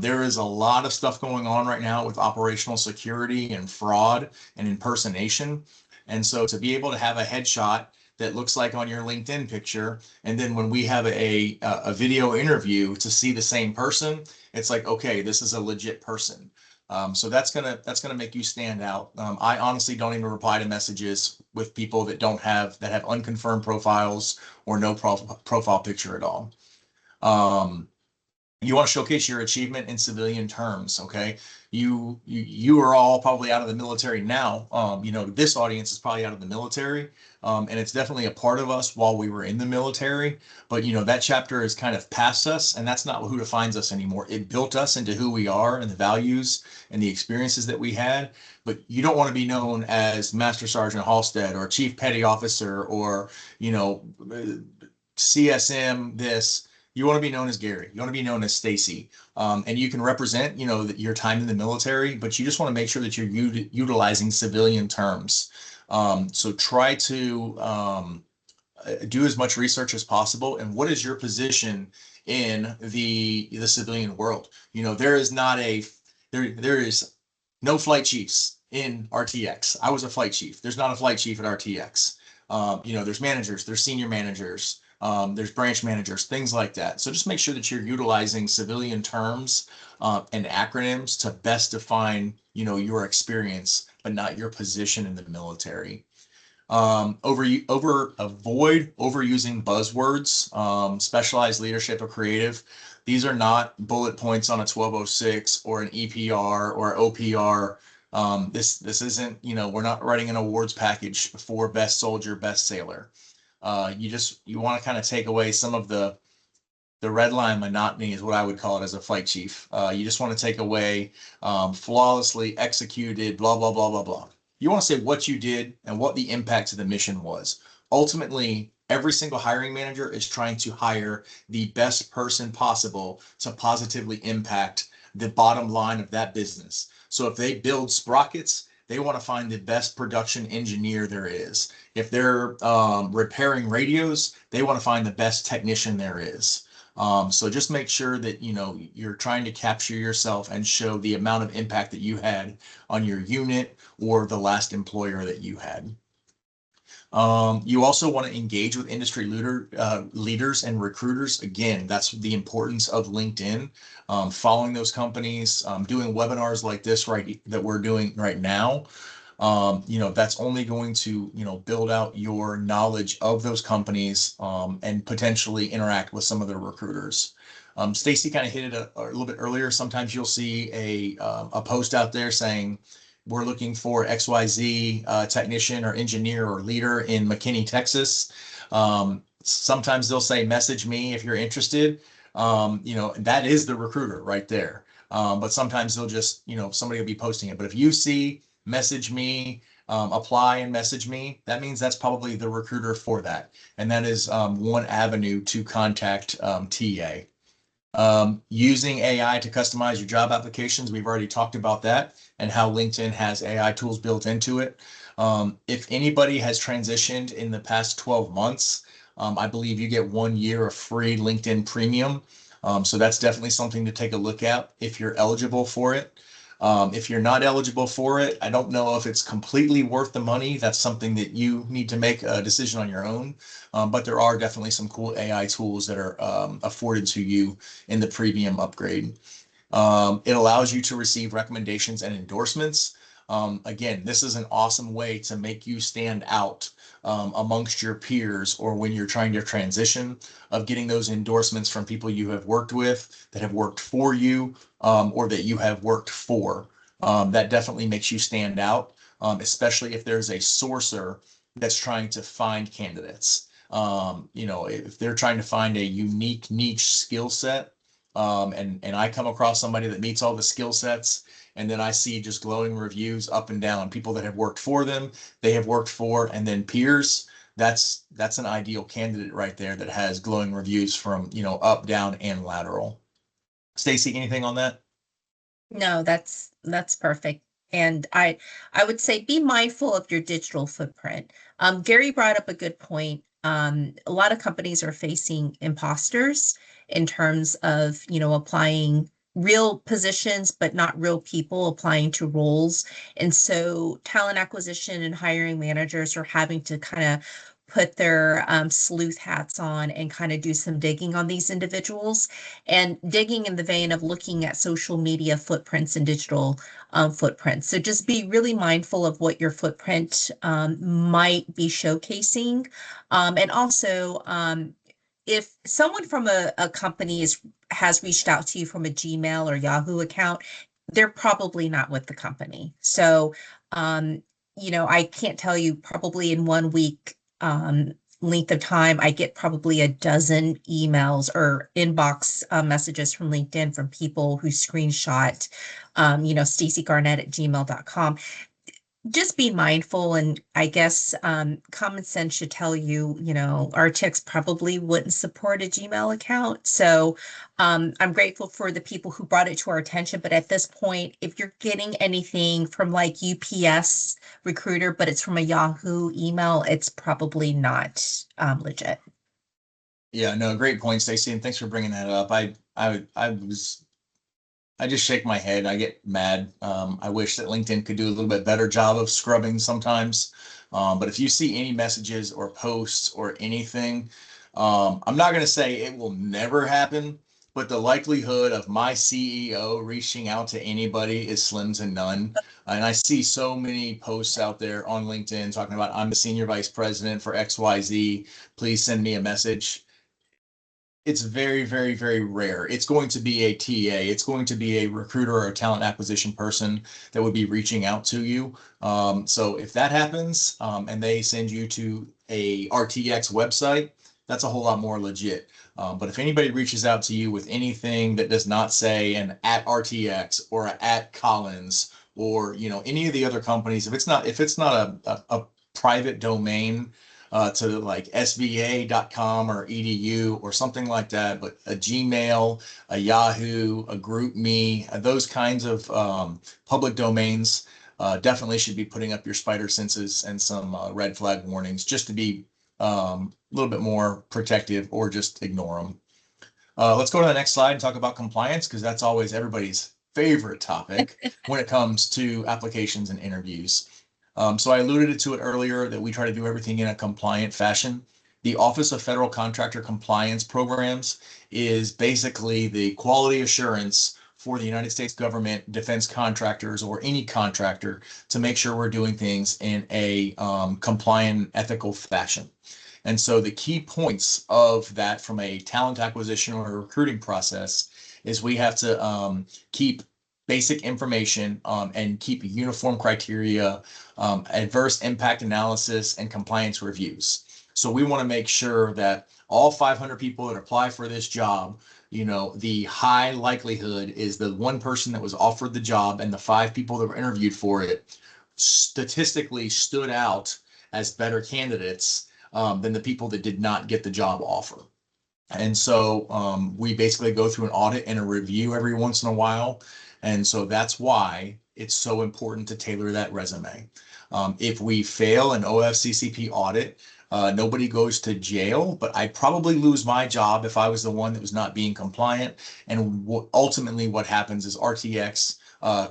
There is a lot of stuff going on right now with operational security and fraud and impersonation. And so to be able to have a headshot that looks like on your LinkedIn picture, and then when we have a video interview to see the same person, it's like, okay, this is a legit person. So that's gonna make you stand out. I honestly don't even reply to messages with people that have unconfirmed profiles or no profile picture at all. You want to showcase your achievement in civilian terms, okay? You are all probably out of the military now. This audience is probably out of the military, and it's definitely a part of us while we were in the military. But that chapter is kind of past us, and that's not who defines us anymore. It built us into who we are and the values and the experiences that we had. But you don't want to be known as Master Sergeant Halstead or Chief Petty Officer or CSM this. You want to be known as Gary. You want to be known as Stacy. And you can represent, your time in the military, but you just want to make sure that you're utilizing civilian terms. So try to do as much research as possible. And what is your position in the civilian world? There is no flight chiefs in RTX. I was a flight chief. There's not a flight chief at RTX. There's managers, there's senior managers, there's branch managers, things like that. So just make sure that you're utilizing civilian terms and acronyms to best define, your experience, but not your position in the military. Avoid overusing buzzwords, specialized leadership or creative. These are not bullet points on a 1206 or an EPR or OPR. This isn't, we're not writing an awards package for best soldier, best sailor. You want to kind of take away some of the red line monotony is what I would call it as a flight chief. You just want to take away flawlessly executed, blah, blah, blah, blah, blah. You want to say what you did and what the impact to the mission was. Ultimately, every single hiring manager is trying to hire the best person possible to positively impact the bottom line of that business. So if they build sprockets, they want to find the best production engineer there is. If they're repairing radios, they want to find the best technician there is. So just make sure that, you're trying to capture yourself and show the amount of impact that you had on your unit or the last employer that you had. You also want to engage with industry leaders and recruiters. Again, that's the importance of LinkedIn, following those companies, doing webinars like this that we're doing right now. That's only going to, build out your knowledge of those companies and potentially interact with some of their recruiters. Stacy kind of hit it a little bit earlier. Sometimes you'll see a post out there saying, we're looking for XYZ technician or engineer or leader in McKinney, Texas. Sometimes they'll say, message me if you're interested. That is the recruiter right there. But sometimes they'll just, somebody will be posting it. But if you see message me, apply and message me, that means that's probably the recruiter for that. And that is one avenue to contact TA. Using AI to customize your job applications. We've already talked about that and how LinkedIn has AI tools built into it. If anybody has transitioned in the past 12 months, I believe you get 1 year of free LinkedIn Premium. So that's definitely something to take a look at if you're eligible for it. If you're not eligible for it, I don't know if it's completely worth the money. That's something that you need to make a decision on your own. But there are definitely some cool AI tools that are afforded to you in the premium upgrade. It allows you to receive recommendations and endorsements. Again, this is an awesome way to make you stand out amongst your peers, or when you're trying to transition, of getting those endorsements from people you have worked with, that have worked for you, or that you have worked for. That definitely makes you stand out, especially if there's a sourcer that's trying to find candidates. If they're trying to find a unique niche skill set, and I come across somebody that meets all the skill sets, and then I see just glowing reviews up and down, people that have worked for them, they have worked for, and then peers. That's an ideal candidate right there that has glowing reviews from, up, down, and lateral. Stacy, anything on that? No, that's perfect. And I would say be mindful of your digital footprint. Gary brought up a good point. A lot of companies are facing imposters in terms of, applying real positions, but not real people applying to roles. And so talent acquisition and hiring managers are having to kind of put their sleuth hats on and kind of do some digging on these individuals, and digging in the vein of looking at social media footprints and digital footprints. So just be really mindful of what your footprint might be showcasing. And also, if someone from a company has reached out to you from a Gmail or Yahoo account, they're probably not with the company. So, I can't tell you, probably in 1 week length of time, I get probably a dozen emails or inbox messages from LinkedIn from people who screenshot, stacygarnett@gmail.com. Just be mindful, and I guess common sense should tell you, RTX probably wouldn't support a Gmail account. So I'm grateful for the people who brought it to our attention. But at this point, if you're getting anything from like UPS recruiter, but it's from a Yahoo email, it's probably not legit. Yeah, no, great point, Stacey, and thanks for bringing that up. I just shake my head. I get mad. I wish that LinkedIn could do a little bit better job of scrubbing sometimes. But if you see any messages or posts or anything, I'm not going to say it will never happen, but the likelihood of my CEO reaching out to anybody is slim to none. And I see so many posts out there on LinkedIn talking about, I'm the senior vice president for XYZ. Please send me a message. It's very, very, very rare. It's going to be a TA. It's going to be a recruiter or a talent acquisition person that would be reaching out to you. So if that happens and they send you to a RTX website, that's a whole lot more legit. But if anybody reaches out to you with anything that does not say an at RTX or at Collins or any of the other companies, if it's not a private domain to like sva.com or edu or something like that, but a Gmail, a Yahoo, a GroupMe, those kinds of public domains definitely should be putting up your spider senses and some red flag warnings just to be a little bit more protective, or just ignore them. Let's go to the next slide and talk about compliance, because that's always everybody's favorite topic when it comes to applications and interviews. So I alluded to it earlier that we try to do everything in a compliant fashion. The Office of Federal Contractor Compliance Programs is basically the quality assurance for the United States government, defense contractors, or any contractor to make sure we're doing things in a compliant, ethical fashion. And so the key points of that from a talent acquisition or a recruiting process is we have to keep basic information and keep uniform criteria, adverse impact analysis, and compliance reviews. So we want to make sure that all 500 people that apply for this job, the high likelihood is the one person that was offered the job and the 5 people that were interviewed for it statistically stood out as better candidates than the people that did not get the job offer. And so we basically go through an audit and a review every once in a while. And so that's why it's so important to tailor that resume. If we fail an OFCCP audit, nobody goes to jail, but I'd probably lose my job if I was the one that was not being compliant. And ultimately what happens is RTX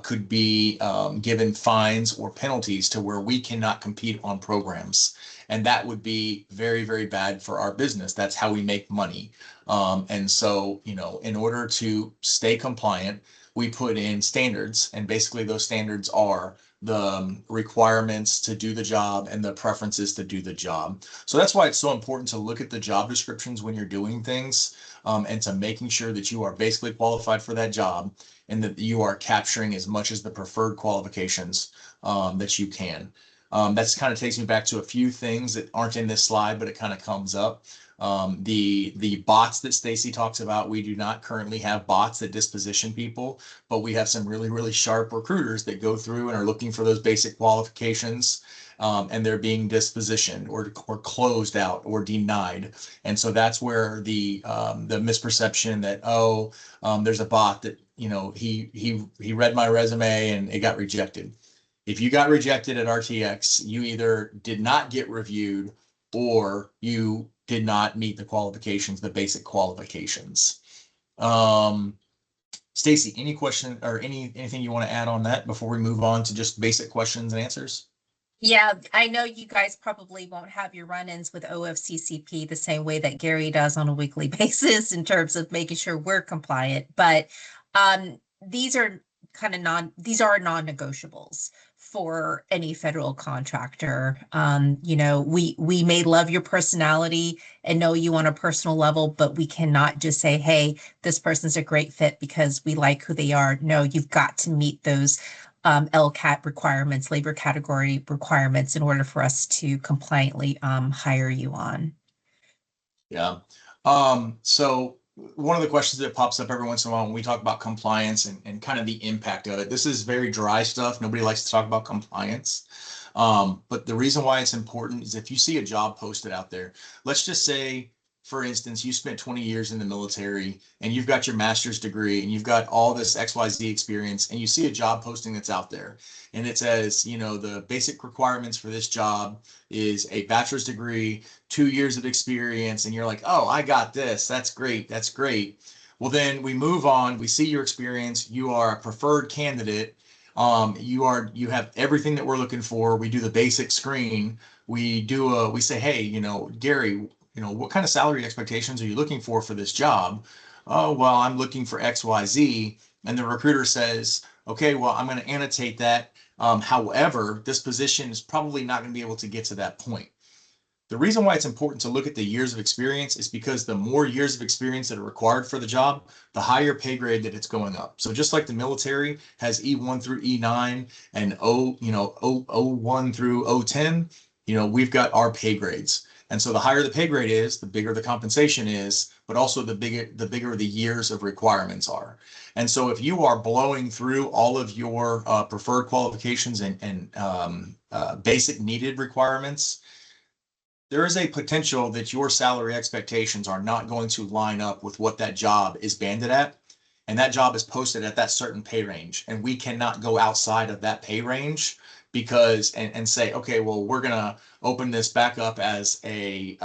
could be given fines or penalties to where we cannot compete on programs. And that would be very, very bad for our business. That's how we make money. And so, in order to stay compliant, we put in standards, and basically those standards are the requirements to do the job and the preferences to do the job. So that's why it's so important to look at the job descriptions when you're doing things, and to making sure that you are basically qualified for that job and that you are capturing as much as the preferred qualifications that you can. That's kind of takes me back to a few things that aren't in this slide, but it kind of comes up. The bots that Stacy talks about, we do not currently have bots that disposition people, but we have some really, really sharp recruiters that go through and are looking for those basic qualifications, and they're being dispositioned or closed out or denied. And so that's where the misperception that, there's a bot that, he read my resume and it got rejected. If you got rejected at RTX, you either did not get reviewed or you did not meet the qualifications, the basic qualifications. Stacy, any question or anything you want to add on that before we move on to just basic questions and answers? Yeah, I know you guys probably won't have your run-ins with OFCCP the same way that Gary does on a weekly basis in terms of making sure we're compliant, but these are non-negotiables for any federal contractor. We may love your personality and know you on a personal level, but we cannot just say, hey, this person's a great fit because we like who they are. No, you've got to meet those LCAT requirements, labor category requirements, in order for us to compliantly hire you on. Yeah. So one of the questions that pops up every once in a while when we talk about compliance and kind of the impact of it, this is very dry stuff. Nobody likes to talk about compliance. But the reason why it's important is if you see a job posted out there, let's just say, for instance, you spent 20 years in the military and you've got your master's degree and you've got all this XYZ experience and you see a job posting that's out there and it says, the basic requirements for this job is a bachelor's degree, 2 years of experience, and you're like, oh, I got this. That's great. That's great. Well, then we move on. We see your experience. You are a preferred candidate. You have everything that we're looking for. We do the basic screen. We say, hey, Gary, what kind of salary expectations are you looking for this job? Oh, well, I'm looking for XYZ. And the recruiter says, okay, well, I'm going to annotate that. However, this position is probably not going to be able to get to that point. The reason why it's important to look at the years of experience is because the more years of experience that are required for the job, the higher pay grade that it's going up. So just like the military has E1 through E9 and O1 through O10, we've got our pay grades. And so the higher the pay grade is, the bigger the compensation is, but also the bigger the years of requirements are. And so if you are blowing through all of your preferred qualifications and basic needed requirements, there is a potential that your salary expectations are not going to line up with what that job is banded at. And that job is posted at that certain pay range. And we cannot go outside of that pay range because and say, okay, well, we're going to open this back up as a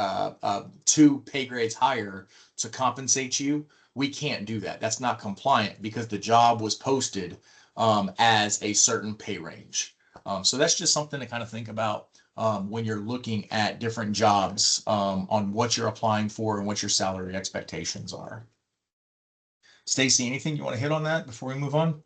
2 pay grades higher to compensate you. We can't do that. That's not compliant because the job was posted as a certain pay range. So that's just something to kind of think about when you're looking at different jobs on what you're applying for and what your salary expectations are. Stacy, anything you want to hit on that before we move on?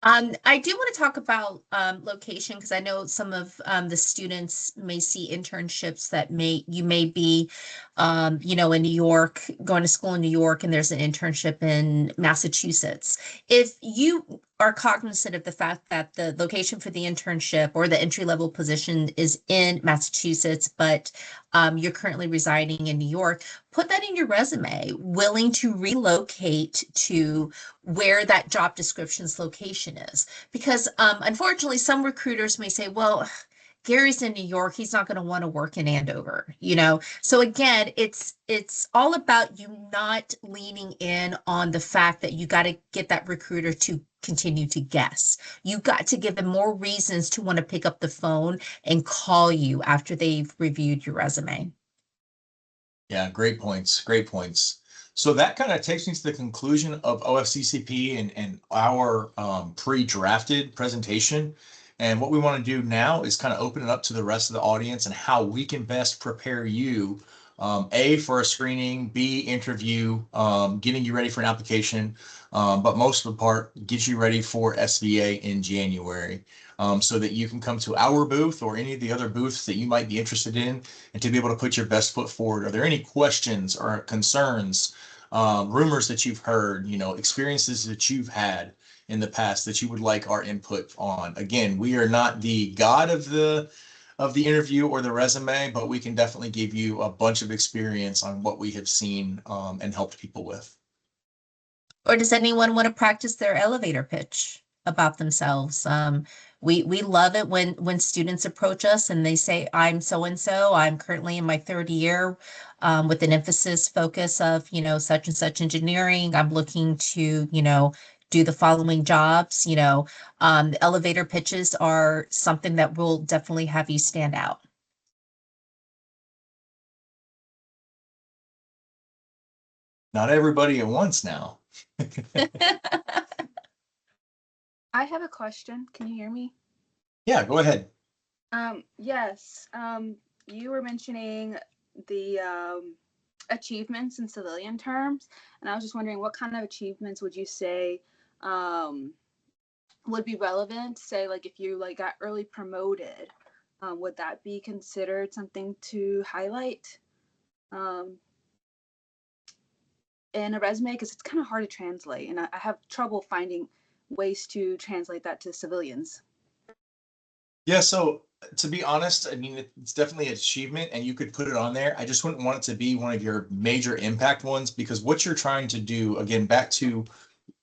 I do want to talk about location because I know some of the students may see internships that you may be, in New York, going to school in New York, and there's an internship in Massachusetts. If you are cognizant of the fact that the location for the internship or the entry-level position is in Massachusetts, but you're currently residing in New York, put that in your resume, willing to relocate to where that job description's location is. Because unfortunately, some recruiters may say, well, Gary's in New York, he's not going to want to work in Andover, So again, it's all about you not leaning in on the fact that you got to get that recruiter to continue to guess. You got to give them more reasons to want to pick up the phone and call you after they've reviewed your resume. Yeah, great points. Great points. So that kind of takes me to the conclusion of OFCCP and our pre-drafted presentation. And what we want to do now is kind of open it up to the rest of the audience and how we can best prepare you, A, for a screening, B, interview, getting you ready for an application, but most of the part, get you ready for SVA in January. So that you can come to our booth or any of the other booths that you might be interested in and to be able to put your best foot forward. Are there any questions or concerns, rumors that you've heard, experiences that you've had in the past that you would like our input on? Again, we are not the god of the interview or the resume, but we can definitely give you a bunch of experience on what we have seen and helped people with. Or does anyone want to practice their elevator pitch about themselves? We love it when students approach us and they say, I'm so-and-so, I'm currently in my third year with an emphasis focus of, such and such engineering. I'm looking to, do the following jobs. Elevator pitches are something that will definitely have you stand out. Not everybody at once now. I have a question. Can you hear me? Yeah, go ahead. Yes. You were mentioning the achievements in civilian terms, and I was just wondering what kind of achievements would you say would be relevant. Say like if you like got early promoted, would that be considered something to highlight in a resume? Because it's kind of hard to translate, and I have trouble finding ways to translate that to civilians. Yeah, so to be honest, I mean, it's definitely an achievement and you could put it on there. I just wouldn't want it to be one of your major impact ones, because what you're trying to do, again, back to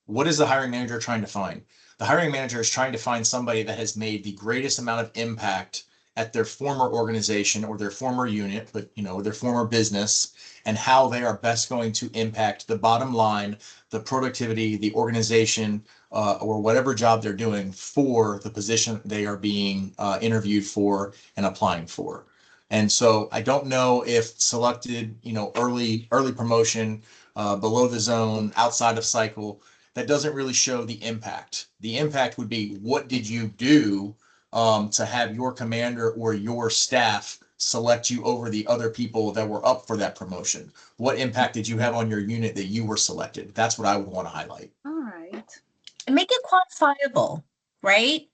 what is the hiring manager trying to find? The hiring manager is trying to find somebody that has made the greatest amount of impact at their former organization or their former unit, but their former business, and how they are best going to impact the bottom line, the productivity, the organization, or whatever job they're doing for the position they are being interviewed for and applying for. And so I don't know if selected, early promotion, below the zone, outside of cycle, that doesn't really show the impact. The impact would be, what did you do to have your commander or your staff select you over the other people that were up for that promotion? What impact did you have on your unit that you were selected? That's what I would want to highlight. All right. And make it quantifiable, right?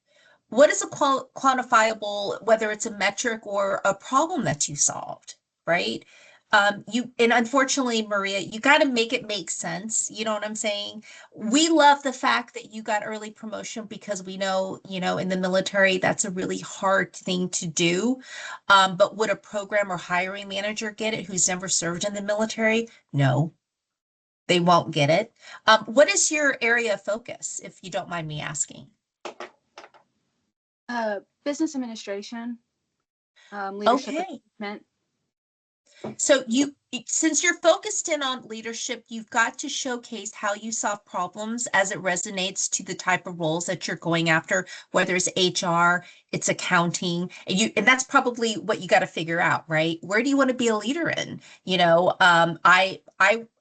What is a quantifiable, whether it's a metric or a problem that you solved, right? And unfortunately, Maria, you got to make it make sense. You know what I'm saying? We love the fact that you got early promotion, because we know, in the military, that's a really hard thing to do. But would a program or hiring manager get it who's never served in the military? No, they won't get it. What is your area of focus, if you don't mind me asking? Business administration, leadership Okay. management. So since you're focused in on leadership, you've got to showcase how you solve problems as it resonates to the type of roles that you're going after, whether it's HR, it's accounting, and that's probably what you got to figure out, right? Where do you want to be a leader in? I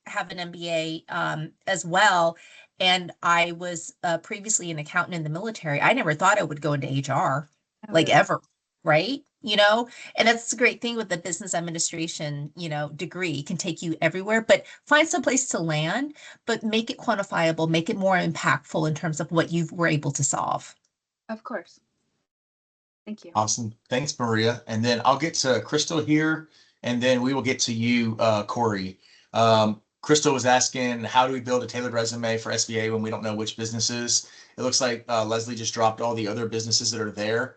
have an MBA as well, and I was previously an accountant in the military. I never thought I would go into HR, like ever, right? And that's the great thing with the business administration, degree. It can take you everywhere, but find some place to land, but make it quantifiable, make it more impactful in terms of what you were able to solve. Of course. Thank you. Awesome. Thanks, Maria. And then I'll get to Crystal here, and then we will get to you, Corey. Crystal was asking, how do we build a tailored resume for SBA when we don't know which businesses? It looks like Leslie just dropped all the other businesses that are there.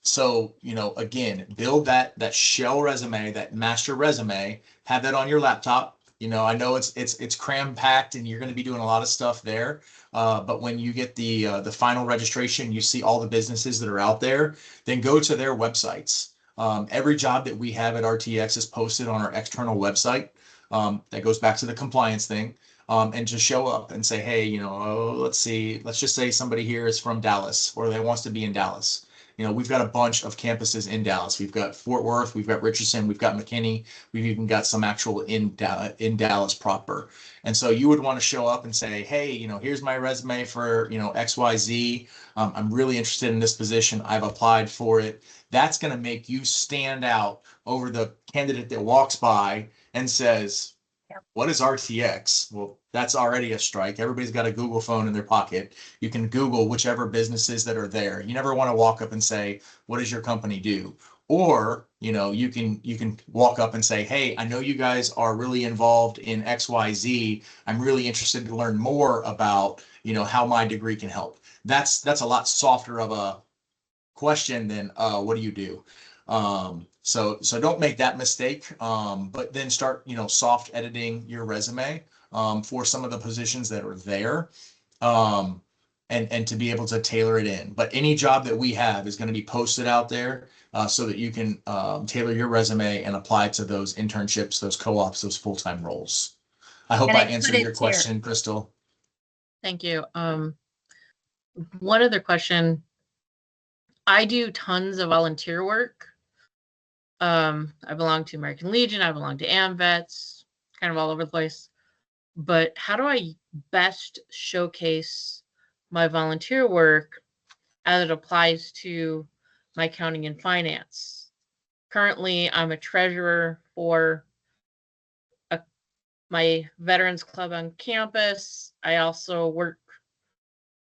So, again, build that shell resume, that master resume, have that on your laptop. I know it's cram packed and you're going to be doing a lot of stuff there. But when you get the final registration, you see all the businesses that are out there, then go to their websites. Every job that we have at RTX is posted on our external website. That goes back to the compliance thing. And just show up and say, hey, let's just say somebody here is from Dallas, or they wants to be in Dallas. We've got a bunch of campuses in Dallas. We've got Fort Worth, we've got Richardson, we've got McKinney, we've even got some actual in Dallas proper. And so you would want to show up and say, hey, here's my resume for, XYZ. I'm really interested in this position. I've applied for it. That's going to make you stand out over the candidate that walks by and says, what is RTX? Well, that's already a strike. Everybody's got a Google phone in their pocket. You can Google whichever businesses that are there. You never want to walk up and say, what does your company do? Or, you can walk up and say, hey, I know you guys are really involved in XYZ. I'm really interested to learn more about, how my degree can help. That's a lot softer of a question than what do you do? So don't make that mistake, but then start, soft editing your resume for some of the positions that are there, and to be able to tailor it in. But any job that we have is going to be posted out there so that you can tailor your resume and apply to those internships, those co-ops, those full-time roles. I hope I answered your question, Crystal. Thank you. One other question. I do tons of volunteer work. I belong to American Legion. I belong to AMVETS, kind of all over the place. But how do I best showcase my volunteer work as it applies to my accounting and finance? Currently, I'm a treasurer for my veterans club on campus. I also work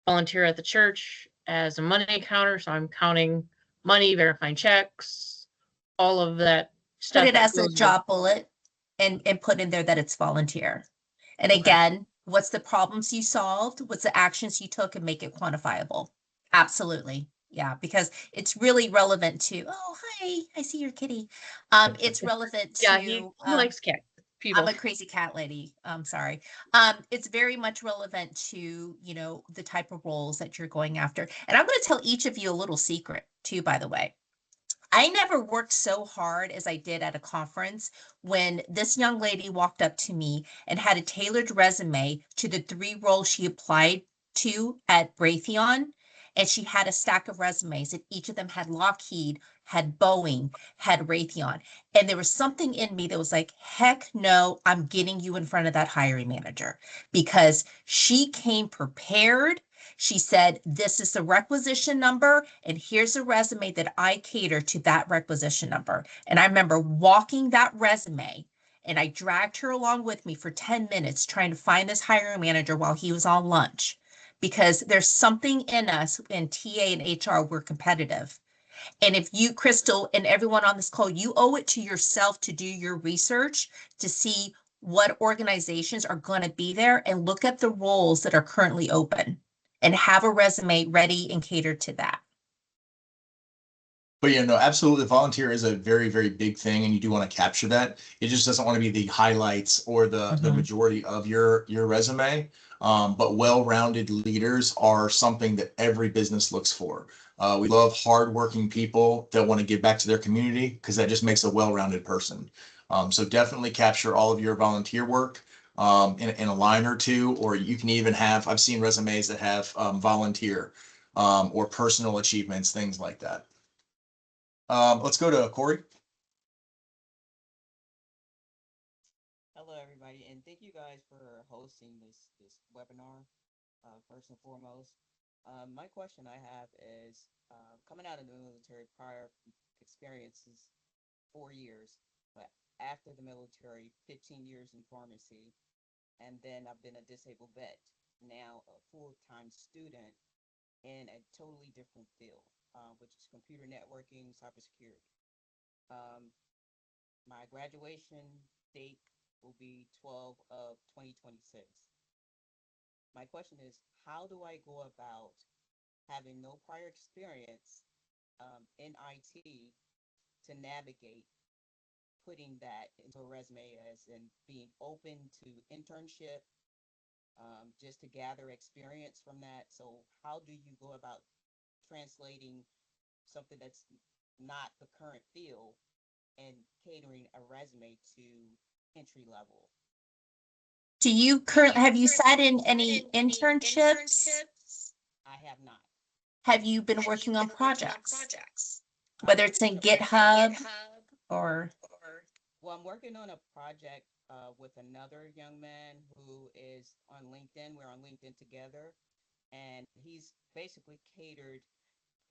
volunteer at the church as a money counter. So I'm counting money, verifying checks, all of that stuff. Put it that as a goes with- job bullet and put in there that it's volunteer. And Okay. again, what's the problems you solved? What's the actions you took, and make it quantifiable? Absolutely. Yeah, because it's really relevant to, oh, hi, I see your kitty. It's relevant to, Yeah, he likes cat people. I'm a crazy cat lady. I'm sorry. It's very much relevant to, you know, the type of roles that you're going after. And I'm going to tell each of you a little secret too, by the way. I never worked so hard as I did at a conference when this young lady walked up to me and had a tailored resume to the 3 roles she applied to at Raytheon. And she had a stack of resumes, and each of them had Lockheed, had Boeing, had Raytheon. And there was something in me that was like, heck no, I'm getting you in front of that hiring manager, because she came prepared. She said, this is the requisition number, and here's a resume that I cater to that requisition number. And I remember walking that resume, and I dragged her along with me for 10 minutes trying to find this hiring manager while he was on lunch, because there's something in us in TA and HR, we're competitive. And if you, Crystal, and everyone on this call, you owe it to yourself to do your research to see what organizations are going to be there, and look at the roles that are currently open and have a resume ready and catered to that. But yeah, no, absolutely. Volunteer is a very, very big thing, and you do want to capture that. It just doesn't want to be the highlights or the majority of your resume. But well-rounded leaders are something that every business looks for. We love hardworking people that want to give back to their community, because that just makes a well-rounded person. So definitely capture all of your volunteer work in a line or two, or you can even have, I've seen resumes that have volunteer or personal achievements, things like that. Let's go to Corey. Hello, everybody, and thank you guys for hosting this webinar. First and foremost, my question I have is, coming out of the military, prior experiences 4 years, but after the military, 15 years in pharmacy, and then I've been a disabled vet, now a full-time student in a totally different field, which is computer networking, cybersecurity. My graduation date will be 12 of 2026. My question is, how do I go about having no prior experience in IT to navigate putting that into a resume, as in being open to internship, just to gather experience from that? So how do you go about translating something that's not the current field and catering a resume to entry level? Do you currently, have you sat in any internships? I have not. Have you been working on projects? Whether it's in GitHub or? Well, I'm working on a project with another young man who is on LinkedIn. We're on LinkedIn together, and he's basically catered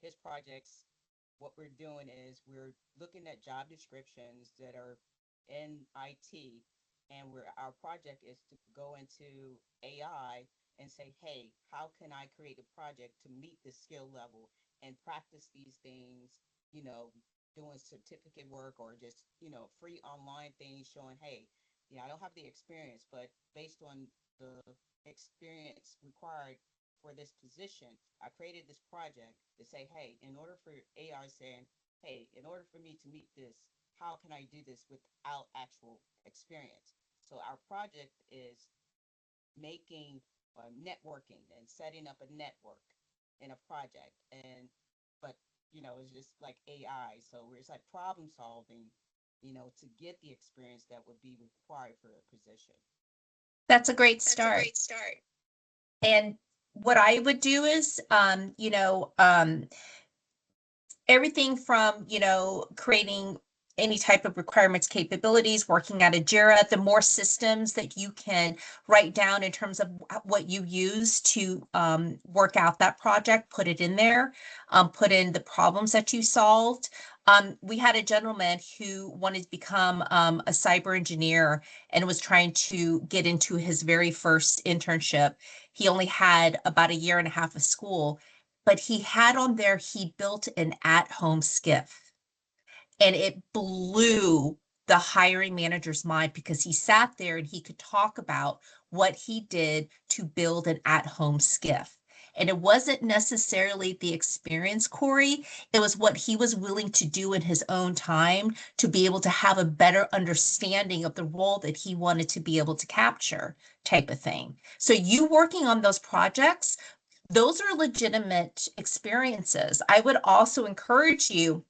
his projects. What we're doing is we're looking at job descriptions that are in IT, and our project is to go into AI and say, hey, how can I create a project to meet this skill level and practice these things, you know, doing certificate work or just, you know, free online things showing, hey, you know, I don't have the experience, but based on the experience required for this position, I created this project to say, hey, in order for AI saying, hey, in order for me to meet this, how can I do this without actual experience? So our project is making networking and setting up a network in a project. And, but, you know, it's just like AI. So it's like problem solving, you know, to get the experience that would be required for a position. That's a great start. And what I would do is, everything from, creating any type of requirements, capabilities, working out of JIRA, the more systems that you can write down in terms of what you use to work out that project, put it in there, put in the problems that you solved. We had a gentleman who wanted to become a cyber engineer and was trying to get into his very first internship. He only had about a year and a half of school, but he had on there, he built an at-home skiff. And it blew the hiring manager's mind because he sat there and he could talk about what he did to build an at-home skiff. And it wasn't necessarily the experience, Corey. It was what he was willing to do in his own time to be able to have a better understanding of the role that he wanted to be able to capture, type of thing. So you working on those projects, those are legitimate experiences. I would also encourage you,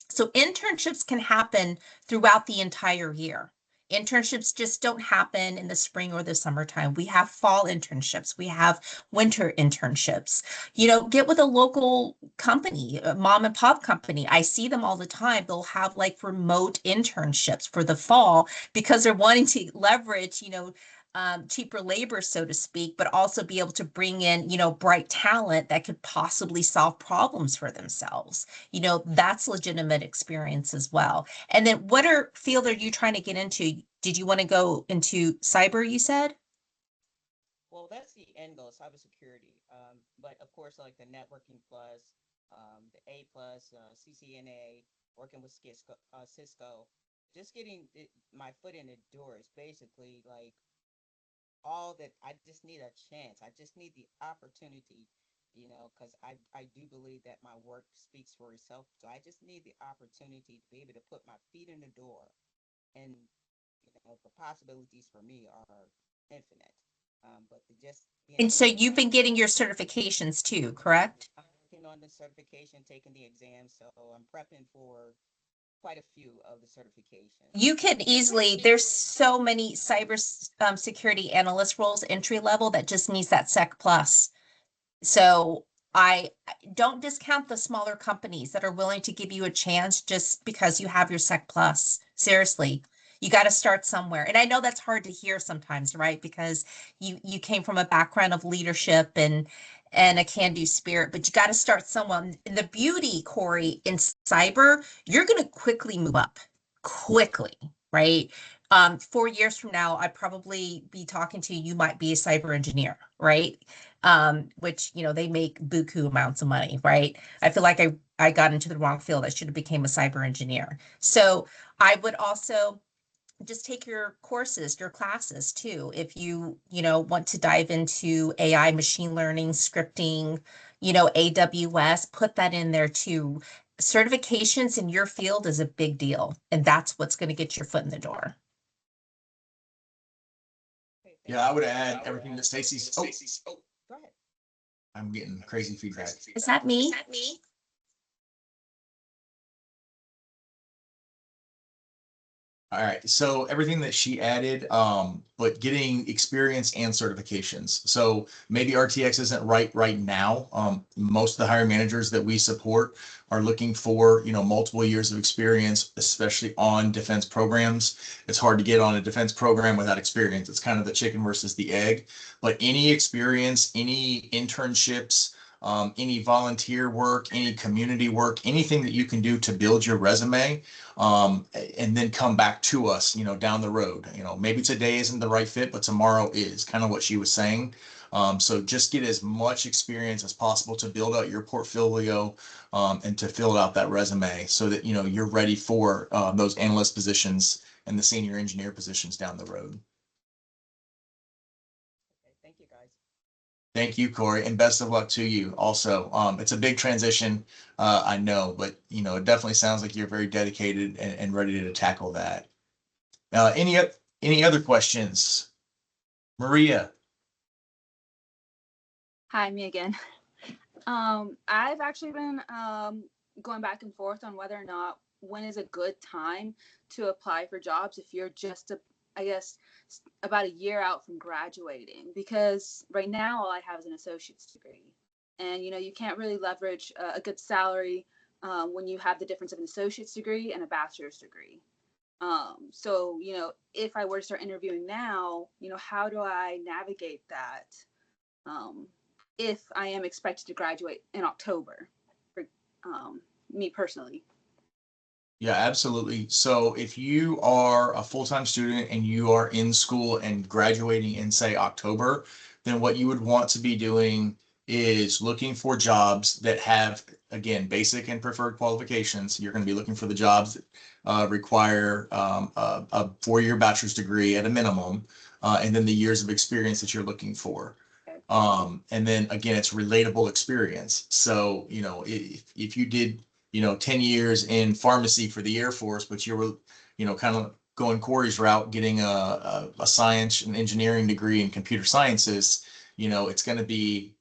so internships can happen throughout the entire year. Internships just don't happen in the spring or the summertime. We have fall internships. We have winter internships. You know, get with a local company, a mom and pop company. I see them all the time. They'll have like remote internships for the fall because they're wanting to leverage, cheaper labor, so to speak, but also be able to bring in, bright talent that could possibly solve problems for themselves. That's legitimate experience as well. And then field are you trying to get into? Did you want to go into cyber, you said? Well, that's the end goal, cybersecurity. But of course, like the networking plus, the A plus, CCNA, working with Cisco, just getting my foot in the door is basically like all that. I just need a chance. I just need the opportunity, because I do believe that my work speaks for itself. So I just need the opportunity to be able to put my feet in the door, and the possibilities for me are infinite. But just being And able so to you've been getting your certifications too, correct? I'm working on the certification, taking the exam, so I'm prepping for quite a few of the certifications. You can easily, there's so many cyber security analyst roles entry level that just needs that Sec Plus. So I don't discount the smaller companies that are willing to give you a chance just because you have your Sec Plus. Seriously, you got to start somewhere. And I know that's hard to hear sometimes, right? Because you came from a background of leadership and a can-do spirit, but you got to start somewhere. And the beauty, Corey, in cyber, you're going to quickly move up, quickly, right? 4 years from now, I'd probably be talking to you, you might be a cyber engineer, right? Which, they make buku amounts of money, right? I feel like I got into the wrong field. I should have became a cyber engineer. So I would also just take your courses, your classes too. If you want to dive into AI, machine learning, scripting, AWS, put that in there too. Certifications in your field is a big deal, and that's what's going to get your foot in the door. Okay, Yeah, I would add everything that Stacy's. Oh, go ahead. I'm getting crazy feedback. Is that me? All right, so everything that she added, but getting experience and certifications. So maybe RTX isn't right now. Most of the hiring managers that we support are looking for, multiple years of experience, especially on defense programs. It's hard to get on a defense program without experience. It's kind of the chicken versus the egg. But any experience, any internships, any volunteer work, any community work, anything that you can do to build your resume, and then come back to us, down the road. Maybe today isn't the right fit, but tomorrow is, kind of what she was saying. So just get as much experience as possible to build out your portfolio, and to fill out that resume so that, you're ready for those analyst positions and the senior engineer positions down the road. Okay, thank you, guys. Thank you, Corey, and best of luck to you also. It's a big transition, I know, but it definitely sounds like you're very dedicated and ready to tackle that. Any other questions? Maria? Hi, me again. I've actually been going back and forth on whether or not when is a good time to apply for jobs if you're just I guess about a year out from graduating, because right now all I have is an associate's degree, and you can't really leverage a good salary when you have the difference of an associate's degree and a bachelor's degree. So if I were to start interviewing now, how do I navigate that? Um, if I am expected to graduate in October, for me personally. Yeah, absolutely. So if you are a full-time student and you are in school and graduating in, say, October, then what you would want to be doing is looking for jobs that have, again, basic and preferred qualifications. You're going to be looking for the jobs that require a four-year bachelor's degree at a minimum, and then the years of experience that you're looking for. Okay. And then again, it's relatable experience. So, if you did 10 years in pharmacy for the Air Force, but you were, kind of going Corey's route, getting a science and engineering degree in computer sciences, it's going to be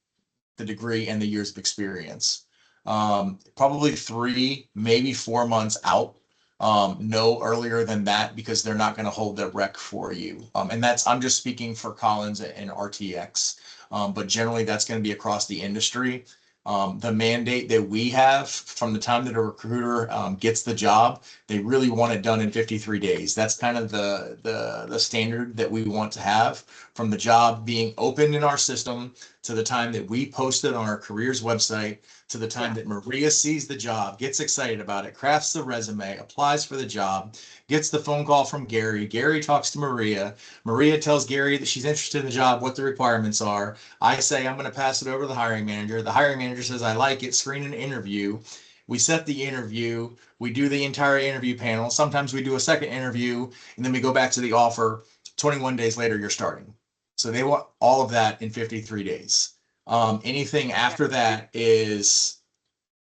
the degree and the years of experience. Probably 3, maybe 4 months out. No earlier than that, because they're not going to hold the rec for you. And I'm just speaking for Collins and RTX. But generally that's going to be across the industry. The mandate that we have from the time that a recruiter gets the job, they really want it done in 53 days. That's kind of the standard that we want to have, from the job being open in our system to the time that we post it on our careers website, to the time that Maria sees the job, gets excited about it, crafts the resume, applies for the job, gets the phone call from Gary. Gary talks to Maria. Maria tells Gary that she's interested in the job, what the requirements are. I say I'm going to pass it over to the hiring manager. The hiring manager says, I like it, screen an interview. We set the interview. We do the entire interview panel. Sometimes we do a second interview, and then we go back to the offer. 21 days later, you're starting. So they want all of that in 53 days. Anything after that is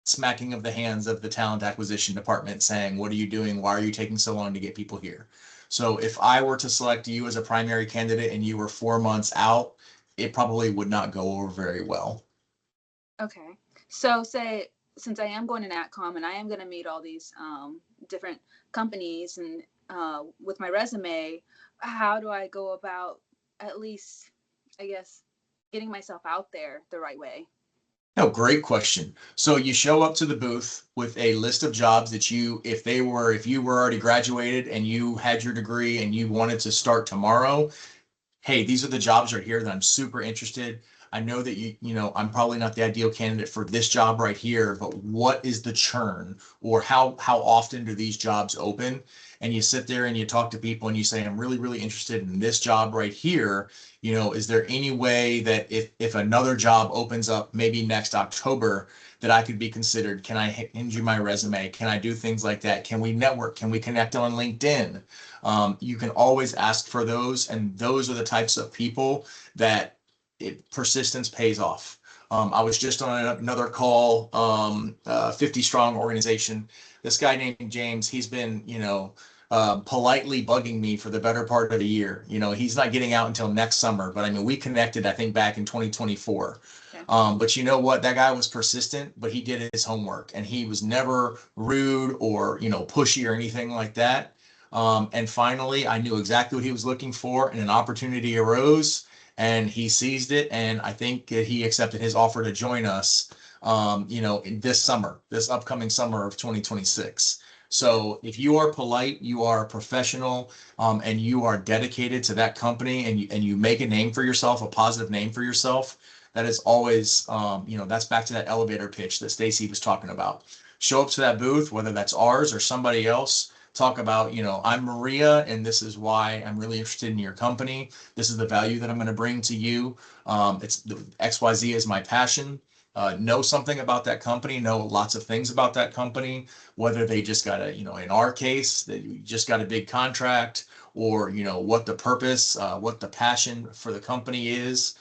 smacking of the hands of the talent acquisition department saying, what are you doing? Why are you taking so long to get people here? So if I were to select you as a primary candidate and you were 4 months out, it probably would not go over very well. Okay. So say, since I am going to NatCom and I am going to meet all these different companies and with my resume, how do I go about at least, I guess, getting myself out there the right way? No, great question. So you show up to the booth with a list of jobs that if you were already graduated and you had your degree and you wanted to start tomorrow, hey, these are the jobs right here that I'm super interested. I know that I'm probably not the ideal candidate for this job right here, but what is the churn, or how often do these jobs open? And you sit there and you talk to people and you say, I'm really, really interested in this job right here. Is there any way that if another job opens up maybe next October, that I could be considered? Can I hand you my resume? Can I do things like that? Can we network? Can we connect on LinkedIn? You can always ask for those, and those are the types of people that persistence pays off. I was just on another call, 50 strong organization. This guy named James, he's been, politely bugging me for the better part of a year. He's not getting out until next summer, but I mean, we connected, I think, back in 2024. Okay. But you know what? That guy was persistent, but he did his homework, and he was never rude or, pushy or anything like that. And finally, I knew exactly what he was looking for, and an opportunity arose, and he seized it. And I think that he accepted his offer to join us, in this upcoming summer of 2026. So if you are polite, you are professional, and you are dedicated to that company, and you make a name for yourself, a positive name for yourself, that is always, that's back to that elevator pitch that Stacy was talking about. Show up to that booth, whether that's ours or somebody else. Talk about, I'm Maria, and this is why I'm really interested in your company. This is the value that I'm going to bring to you. It's the XYZ is my passion. Know something about that company, know lots of things about that company, whether they just got in our case, that you just got a big contract, or, what the purpose, what the passion for the company is.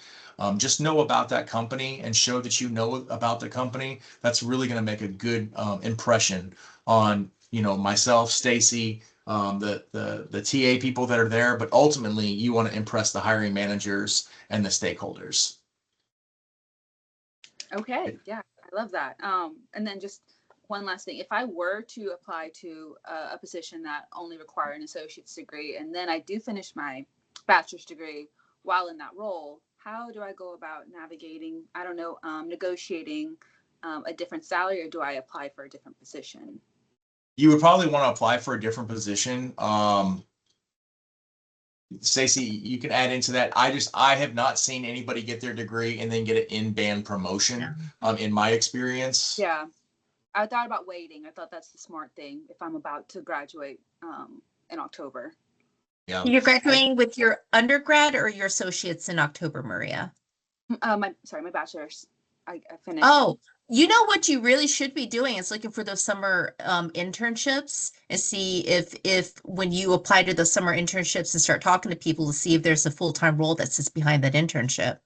Just know about that company and show that you know about the company. That's really going to make a good impression on, myself, Stacy, the TA people that are there, but ultimately you want to impress the hiring managers and the stakeholders. Okay. Yeah, I love that. And then just one last thing. If I were to apply to a position that only require an associate's degree, and then I do finish my bachelor's degree while in that role, how do I go about navigating, I don't know, negotiating a different salary, or do I apply for a different position? You would probably want to apply for a different position. Stacey, you can add into that. I have not seen anybody get their degree and then get an in-band promotion, in my experience. Yeah. I thought about waiting. I thought that's the smart thing if I'm about to graduate in October. Yeah. You're graduating with your undergrad or your associates in October, Maria? My bachelor's. I finished. Oh, you know what you really should be doing is looking for those summer internships and see if when you apply to those summer internships and start talking to people to see if there's a full-time role that sits behind that internship.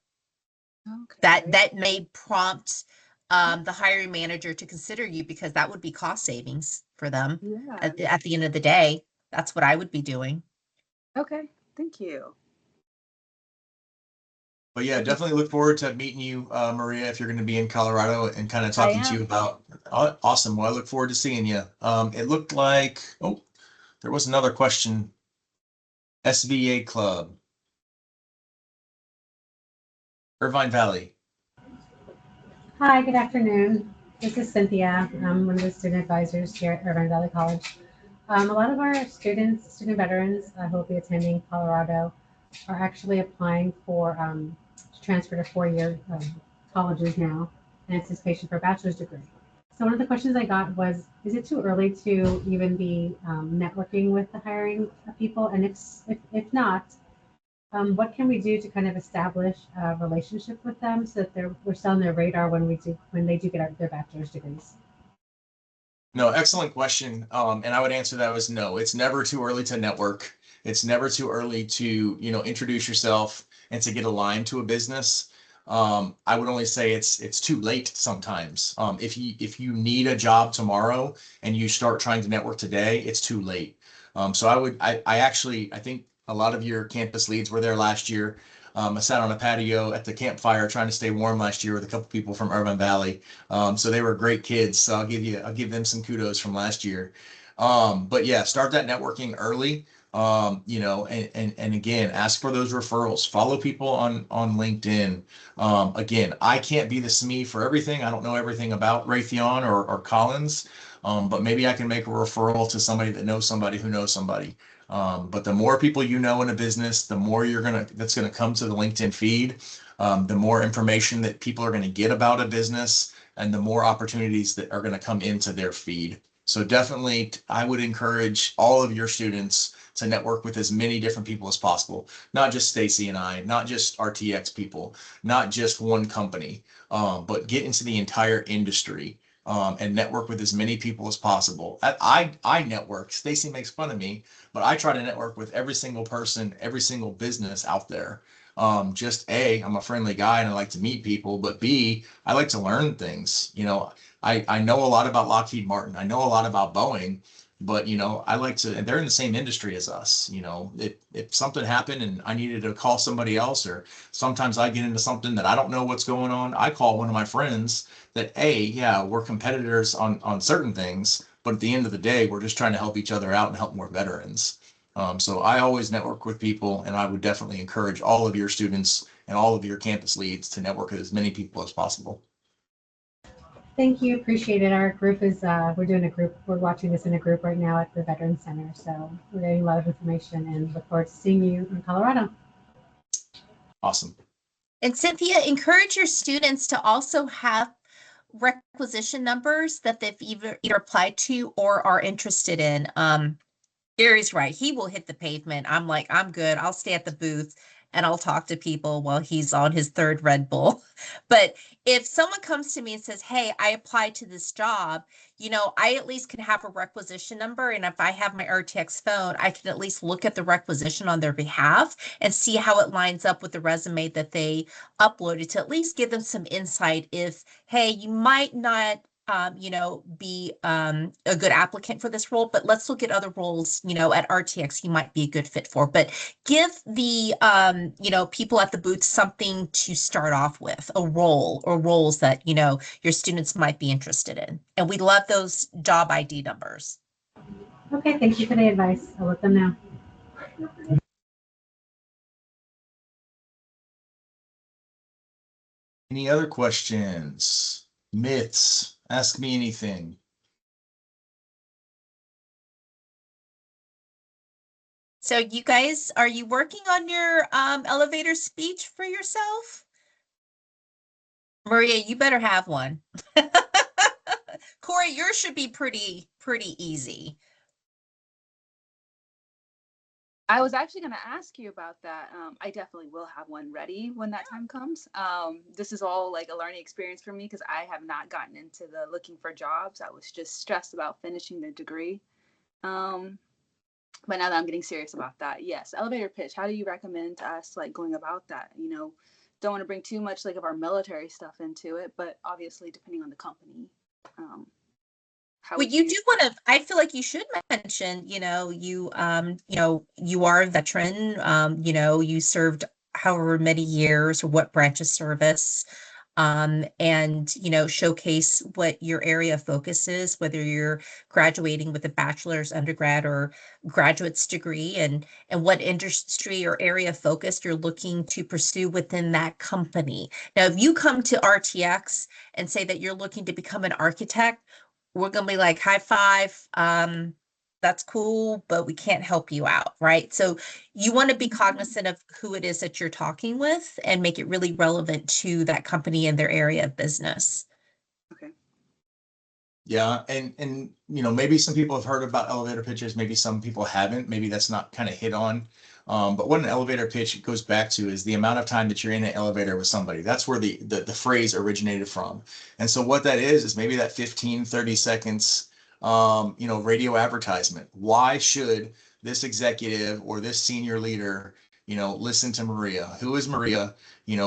Okay. That may prompt the hiring manager to consider you because that would be cost savings for them. Yeah. At the end of the day, that's what I would be doing. Okay. Thank you. But yeah, definitely look forward to meeting you, Maria, if you're going to be in Colorado and kind of talking to you about. Awesome. Well, I look forward to seeing you. It looked like, oh, there was another question. SVA Club, Irvine Valley. Hi, good afternoon. This is Cynthia. I'm one of the student advisors here at Irvine Valley College. A lot of our students, student veterans who will be attending Colorado are actually applying for to transfer to four-year colleges now in anticipation for a bachelor's degree. So one of the questions I got was, is it too early to even be networking with the hiring people? And if not, what can we do to kind of establish a relationship with them so that we're still on their radar when they do get their bachelor's degrees? No, excellent question. And I would answer that as no. It's never too early to network. It's never too early to, introduce yourself and to get aligned to a business. I would only say it's too late sometimes. If you need a job tomorrow and you start trying to network today, it's too late. So I think a lot of your campus leads were there last year. I sat on a patio at the campfire trying to stay warm last year with a couple people from Irvine Valley. So they were great kids. So I'll give them some kudos from last year. But yeah, start that networking early. And again, ask for those referrals. Follow people on LinkedIn. Again, I can't be the SME for everything. I don't know everything about Raytheon or Collins, but maybe I can make a referral to somebody that knows somebody who knows somebody. But the more people you know in a business, the more that's gonna come to the LinkedIn feed, the more information that people are gonna get about a business, and the more opportunities that are gonna come into their feed. So definitely, I would encourage all of your students to network with as many different people as possible, not just Stacy and I, not just RTX people, not just one company, but get into the entire industry. And network with as many people as possible. I network. Stacy makes fun of me, but I try to network with every single person, every single business out there. Just A, I'm a friendly guy and I like to meet people, but B, I like to learn things. I know a lot about Lockheed Martin. I know a lot about Boeing, but I like to, and they're in the same industry as us. If something happened and I needed to call somebody else, or sometimes I get into something that I don't know what's going on, I call one of my friends that, yeah, we're competitors on certain things, but at the end of the day, we're just trying to help each other out and help more veterans. So I always network with people, and I would definitely encourage all of your students and all of your campus leads to network with as many people as possible. Thank you, appreciate it. Our group is, we're doing a group, we're watching this in a group right now at the Veterans Center. So we're getting a lot of information and look forward to seeing you in Colorado. Awesome. And Cynthia, encourage your students to also have requisition numbers that they've either applied to or are interested in. Gary's right. He will hit the pavement. I'm like, I'm good. I'll stay at the booth and I'll talk to people while he's on his third Red Bull. But if someone comes to me and says, hey, I applied to this job, I at least can have a requisition number. And if I have my RTX phone, I can at least look at the requisition on their behalf and see how it lines up with the resume that they uploaded to at least give them some insight if, hey, you might not be a good applicant for this role, but let's look at other roles, at RTX you might be a good fit for. But give the, people at the booth something to start off with, a role or roles that, your students might be interested in. And we love those job ID numbers. Okay, thank you for the advice. I'll let them know. Any other questions? Myths? Ask me anything. So you guys, are you working on your elevator speech for yourself? Maria, you better have one. Corey, yours should be pretty easy. I was actually going to ask you about that. I definitely will have one ready when that time comes. This is all like a learning experience for me because I have not gotten into the looking for jobs. I was just stressed about finishing the degree. But now that I'm getting serious about that, yes, elevator pitch. How do you recommend us like going about that? You know, don't want to bring too much like of our military stuff into it, but obviously depending on the company. How Well, would you do want to, I feel like you should mention, you know, you are a veteran, you served however many years or what branch of service, and, showcase what your area of focus is, whether you're graduating with a bachelor's, undergrad, or graduate's degree, and what industry or area of focus you're looking to pursue within that company. Now, if you come to RTX and say that you're looking to become an architect, we're going to be like, high five. That's cool, but we can't help you out, right? So you want to be cognizant of who it is that you're talking with and make it really relevant to that company and their area of business. Okay. Yeah, and maybe some people have heard about elevator pitches, maybe some people haven't. Maybe that's not kind of hit on. But what an elevator pitch goes back to is the amount of time that you're in an elevator with somebody. That's where the phrase originated from. And so what that is maybe that 15, 30 seconds, radio advertisement. Why should this executive or this senior leader, listen to Maria? Who is Maria?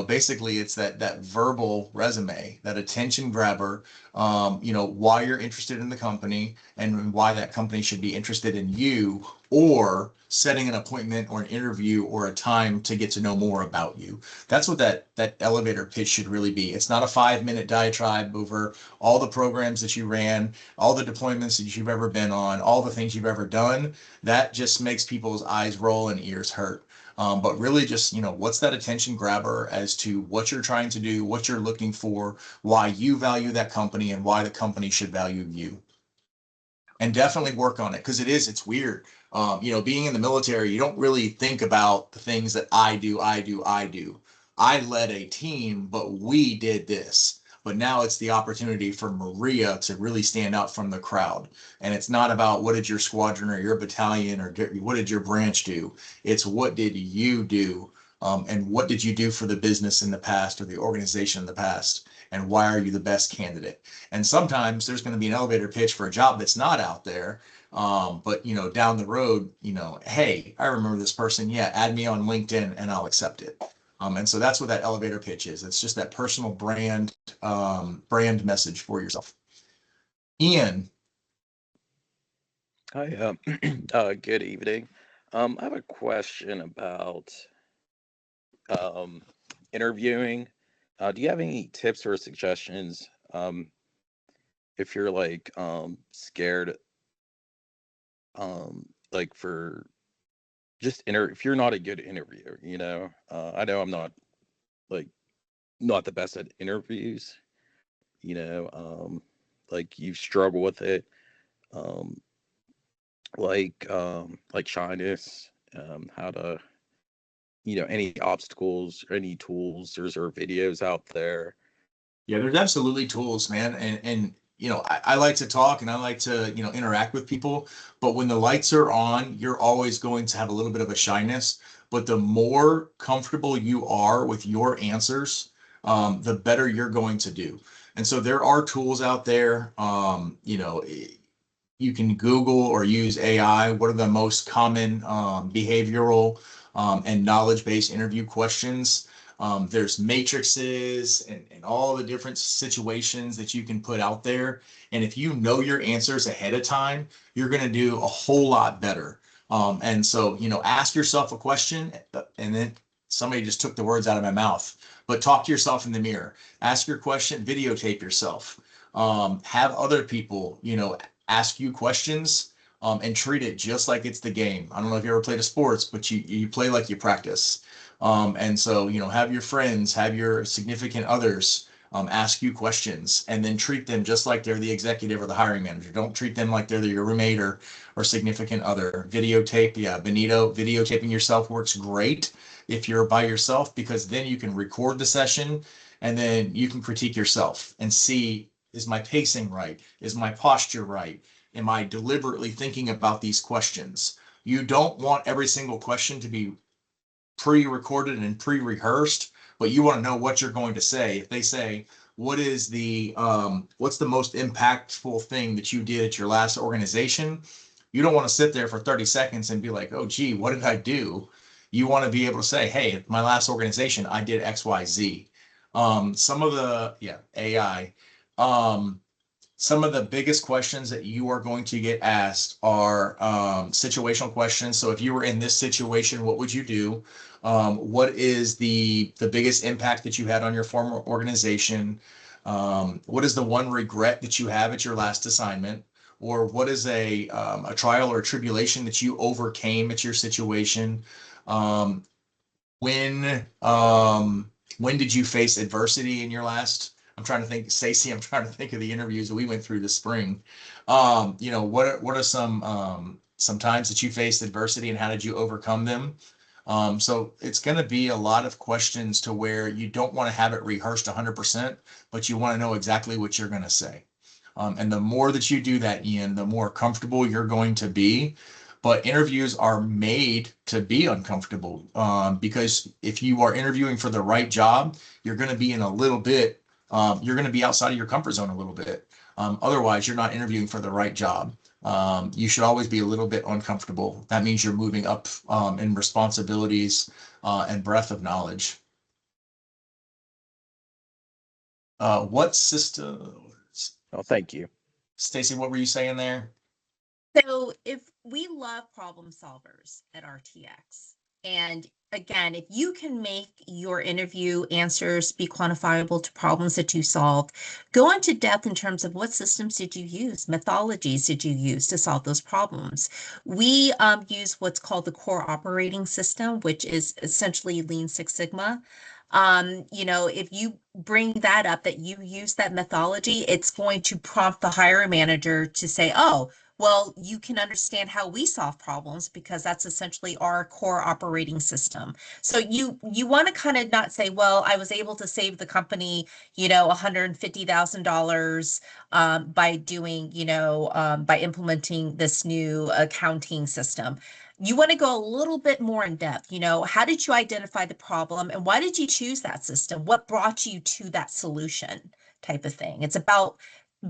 Basically it's that verbal resume, that attention grabber, why you're interested in the company and why that company should be interested in you, or setting an appointment or an interview or a time to get to know more about you. That's what that elevator pitch should really be. It's not a 5-minute diatribe over all the programs that you ran, all the deployments that you've ever been on, all the things you've ever done. That just makes people's eyes roll and ears hurt. But really just, what's that attention grabber as to what you're trying to do, what you're looking for, why you value that company, and why the company should value you. And definitely work on it, because it's weird. Being in the military, you don't really think about the things that I do. I led a team, but we did this. But now it's the opportunity for Maria to really stand out from the crowd. And it's not about what did your squadron or your battalion or what did your branch do? It's what did you do? And what did you do for the business in the past or the organization in the past? And why are you the best candidate? And sometimes there's going to be an elevator pitch for a job that's not out there. But down the road, hey, I remember this person. Yeah, add me on LinkedIn and I'll accept it. And so that's what that elevator pitch is. It's just that personal brand message for yourself. Ian. Hi, good evening. I have a question about interviewing. Do you have any tips or suggestions if you're like scared, like for just if you're not a good interviewer, I know I'm not the best at interviews, like you struggle with it, like shyness, how to, any obstacles, any tools. There's videos out there. Yeah, there's absolutely tools, man. And I like to talk and I like to, interact with people, but when the lights are on, you're always going to have a little bit of a shyness. But the more comfortable you are with your answers, the better you're going to do. And so there are tools out there. You can Google or use AI. What are the most common behavioral and knowledge-based interview questions? There's matrices and all the different situations that you can put out there. And if you know your answers ahead of time, you're going to do a whole lot better. And so, ask yourself a question, and then somebody just took the words out of my mouth, but talk to yourself in the mirror. Ask your question, videotape yourself. Have other people, ask you questions, and treat it just like it's the game. I don't know if you ever played a sports, but you play like you practice. And so, have your friends, have your significant others ask you questions, and then treat them just like they're the executive or the hiring manager. Don't treat them like they're your roommate or significant other. Videotape, yeah, Benito, videotaping yourself works great if you're by yourself, because then you can record the session and then you can critique yourself and see Is my pacing right? Is my posture right? Am I deliberately thinking about these questions? You don't want every single question to be pre-recorded and pre-rehearsed, but you want to know what you're going to say. If they say, what's the most impactful thing that you did at your last organization? You don't want to sit there for 30 seconds and be like, oh, gee, what did I do? You want to be able to say, hey, at my last organization, I did X, Y, Z. Some of the, AI. Some of the biggest questions that you are going to get asked are situational questions. So if you were in this situation, what would you do? What is the biggest impact that you had on your former organization? What is the one regret that you have at your last assignment? Or what is a trial or a tribulation that you overcame at your situation? Um, when did you face adversity in your last? I'm trying to think, Stacey, I'm trying to think of the interviews that we went through this spring. What are some times that you faced adversity and how did you overcome them? So it's going to be a lot of questions to where you don't want to have it rehearsed 100%, but you want to know exactly what you're going to say. And the more that you do that, Ian, the more comfortable you're going to be. But interviews are made to be uncomfortable because if you are interviewing for the right job, you're going to be in a little bit, you're going to be outside of your comfort zone a little bit. Otherwise, you're not interviewing for the right job. You should always be a little bit uncomfortable. That means you're moving up in responsibilities and breadth of knowledge. What system? Oh, thank you. Stacey, what were you saying there? So if we love problem solvers at RTX, and again, if you can make your interview answers be quantifiable to problems that you solved, go into depth in terms of what systems did you use, methodologies did you use to solve those problems. We use what's called the core operating system, which is essentially Lean Six Sigma. If you bring that up, that you use that methodology, it's going to prompt the hiring manager to say, oh, well, you can understand how we solve problems because that's essentially our core operating system. So you want to kind of not say, well, I was able to save the company, $150,000 by doing, by implementing this new accounting system. You want to go a little bit more in depth. How did you identify the problem and why did you choose that system? What brought you to that solution type of thing? It's about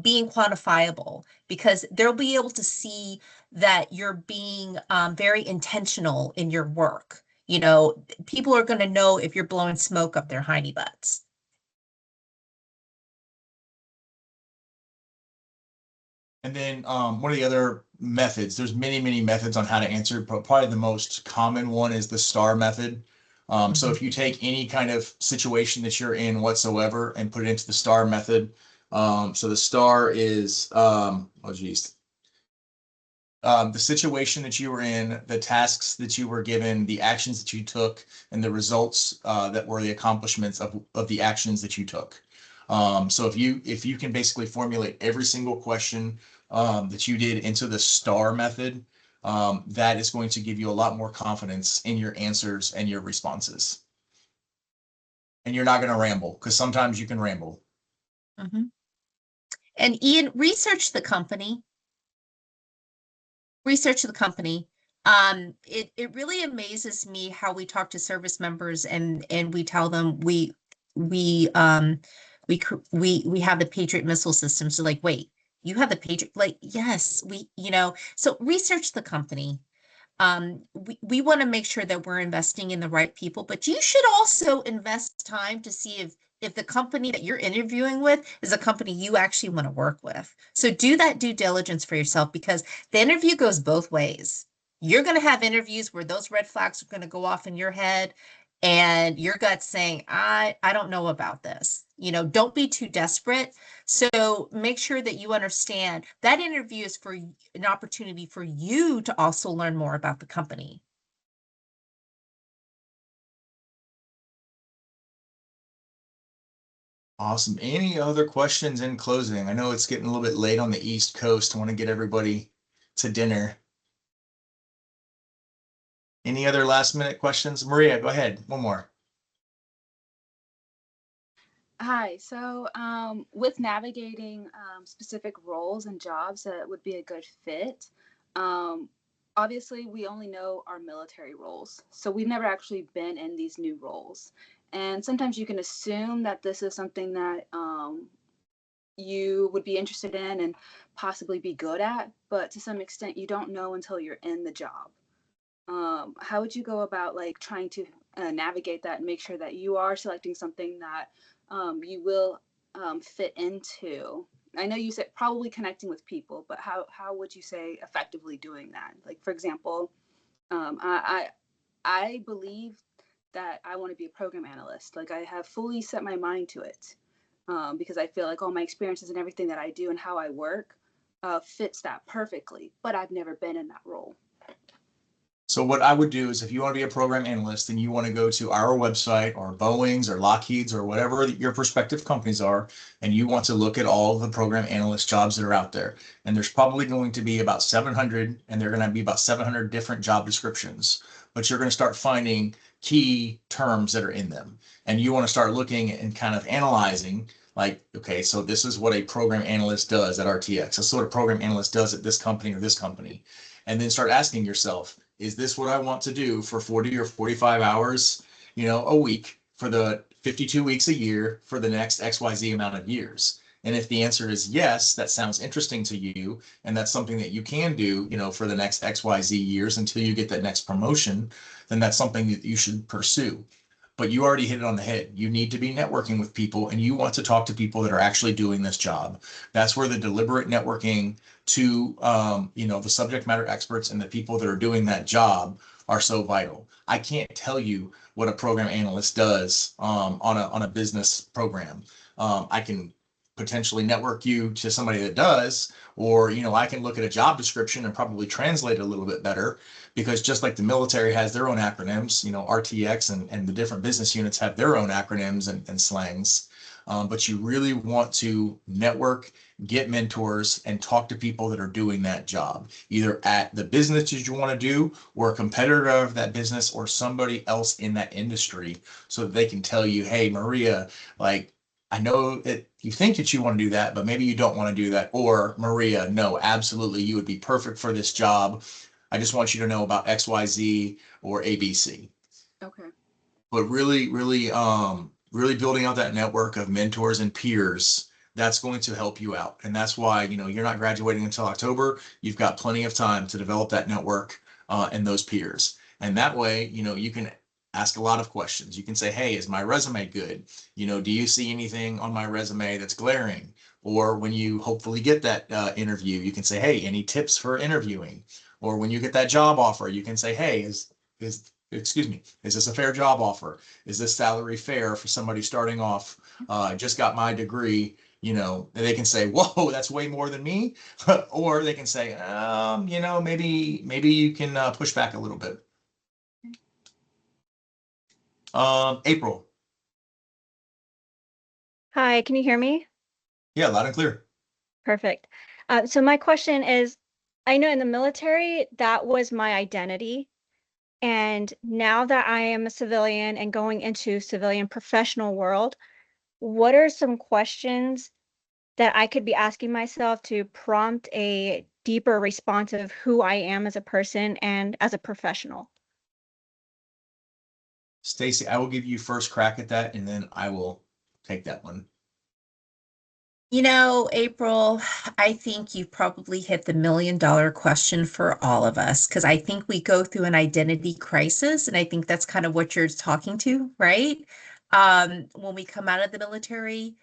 being quantifiable because they'll be able to see that you're being very intentional in your work. People are going to know if you're blowing smoke up their hiney butts. And then one of the other methods, there's many, many methods on how to answer, but probably the most common one is the STAR method. So if you take any kind of situation that you're in whatsoever and put it into the STAR method, so the STAR is, the situation that you were in, the tasks that you were given, the actions that you took, and the results that were the accomplishments of the actions that you took. So if you can basically formulate every single question that you did into the STAR method, that is going to give you a lot more confidence in your answers and your responses. And you're not going to ramble because sometimes you can ramble. Mm-hmm. And Ian, research the company. It really amazes me how we talk to service members and we tell them we have the Patriot missile system. So like, wait, you have the Patriot? Like, yes, so research the company. We want to make sure that we're investing in the right people, but you should also invest time to see if the company that you're interviewing with is a company you actually want to work with. So do that due diligence for yourself because the interview goes both ways. You're going to have interviews where those red flags are going to go off in your head and your gut's saying, I don't know about this. Don't be too desperate. So make sure that you understand that interview is for an opportunity for you to also learn more about the company. Awesome. Any other questions in closing? I know it's getting a little bit late on the East Coast. I want to get everybody to dinner. Any other last minute questions? Maria, go ahead. One more. Hi. So, with navigating specific roles and jobs that would be a good fit, um, obviously we only know our military roles. So we've never actually been in these new roles. And sometimes you can assume that this is something that you would be interested in and possibly be good at, but to some extent you don't know until you're in the job. How would you go about like trying to navigate that and make sure that you are selecting something that you will fit into? I know you said probably connecting with people, but how would you say effectively doing that? Like for example, um, I, I believe that I want to be a program analyst. Like I have fully set my mind to it because I feel like all my experiences and everything that I do and how I work fits that perfectly. But I've never been in that role. So what I would do is if you want to be a program analyst and you want to go to our website or Boeing's or Lockheed's or whatever your prospective companies are, and you want to look at all of the program analyst jobs that are out there, and there's probably going to be about 700, and they're going to be about 700 different job descriptions, but you're going to start finding key terms that are in them. And you want to start looking and kind of analyzing like, okay, so this is what a program analyst does at RTX. This is what a program analyst does at this company or this company. And then start asking yourself, is this what I want to do for 40 or 45 hours, a week for the 52 weeks a year for the next XYZ amount of years? And if the answer is yes, that sounds interesting to you, and that's something that you can do, for the next XYZ years until you get that next promotion, then that's something that you should pursue. But you already hit it on the head. You need to be networking with people and you want to talk to people that are actually doing this job. That's where the deliberate networking to, the subject matter experts and the people that are doing that job are so vital. I can't tell you what a program analyst does on a business program. I can potentially network you to somebody that does, or, I can look at a job description and probably translate it a little bit better because just like the military has their own acronyms, RTX and the different business units have their own acronyms and slangs. But you really want to network, get mentors, and talk to people that are doing that job, either at the business that you want to do or a competitor of that business or somebody else in that industry so that they can tell you, hey, Maria, like, I know that you think that you want to do that, but maybe you don't want to do that. Or Maria, no, absolutely, you would be perfect for this job. I just want you to know about XYZ or ABC. Okay. But really, really, really building out that network of mentors and peers, that's going to help you out. And that's why, you're not graduating until October. You've got plenty of time to develop that network and those peers. And that way, you can ask a lot of questions. You can say, hey, is my resume good? Do you see anything on my resume that's glaring? Or when you hopefully get that interview, you can say, hey, any tips for interviewing? Or when you get that job offer, you can say, hey, excuse me, is this a fair job offer? Is this salary fair for somebody starting off? I just got my degree, they can say, whoa, that's way more than me. Or they can say, maybe you can push back a little bit. April. Hi, can you hear me? Yeah, loud and clear. Perfect. So my question is, I know in the military, that was my identity. And now that I am a civilian and going into civilian professional world, what are some questions that I could be asking myself to prompt a deeper response of who I am as a person and as a professional? Stacy, I will give you first crack at that, and then I will take that one. April, I think you probably hit the $1 million question for all of us because I think we go through an identity crisis, and I think that's kind of what you're talking to, right? When we come out of the military,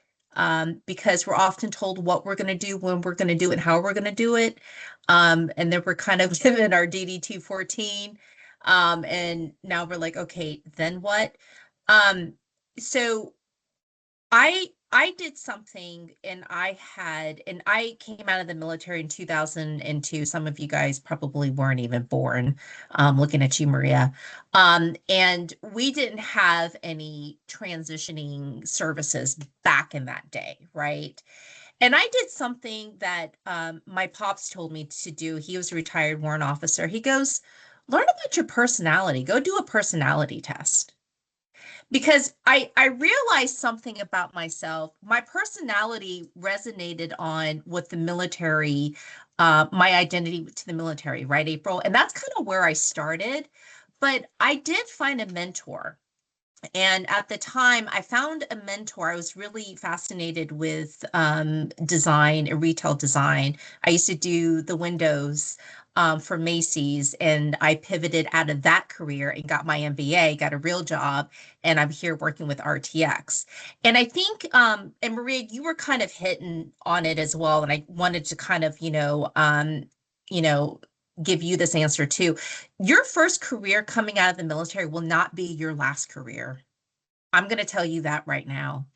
because we're often told what we're going to do, when we're going to do it, and how we're going to do it. And then we're kind of given our DD 214. And now we're like, okay, then what? So I did something and I came out of the military in 2002. Some of you guys probably weren't even born, looking at you, Maria. And we didn't have any transitioning services back in that day, right? And I did something that my pops told me to do. He was a retired warrant officer. He goes, learn about your personality. Go do a personality test. because I realized something about myself. My personality resonated on with the military, my identity to the military, right, April? And that's kind of where I started. But I did find a mentor. And at the time, I found a mentor. I was really fascinated with design, retail design. I used to do the windows for Macy's, and I pivoted out of that career and got my MBA, got a real job, and I'm here working with RTX. And I think, and Maria, you were kind of hitting on it as well, and I wanted to kind of, you know, give you this answer too. Your first career coming out of the military will not be your last career. I'm going to tell you that right now.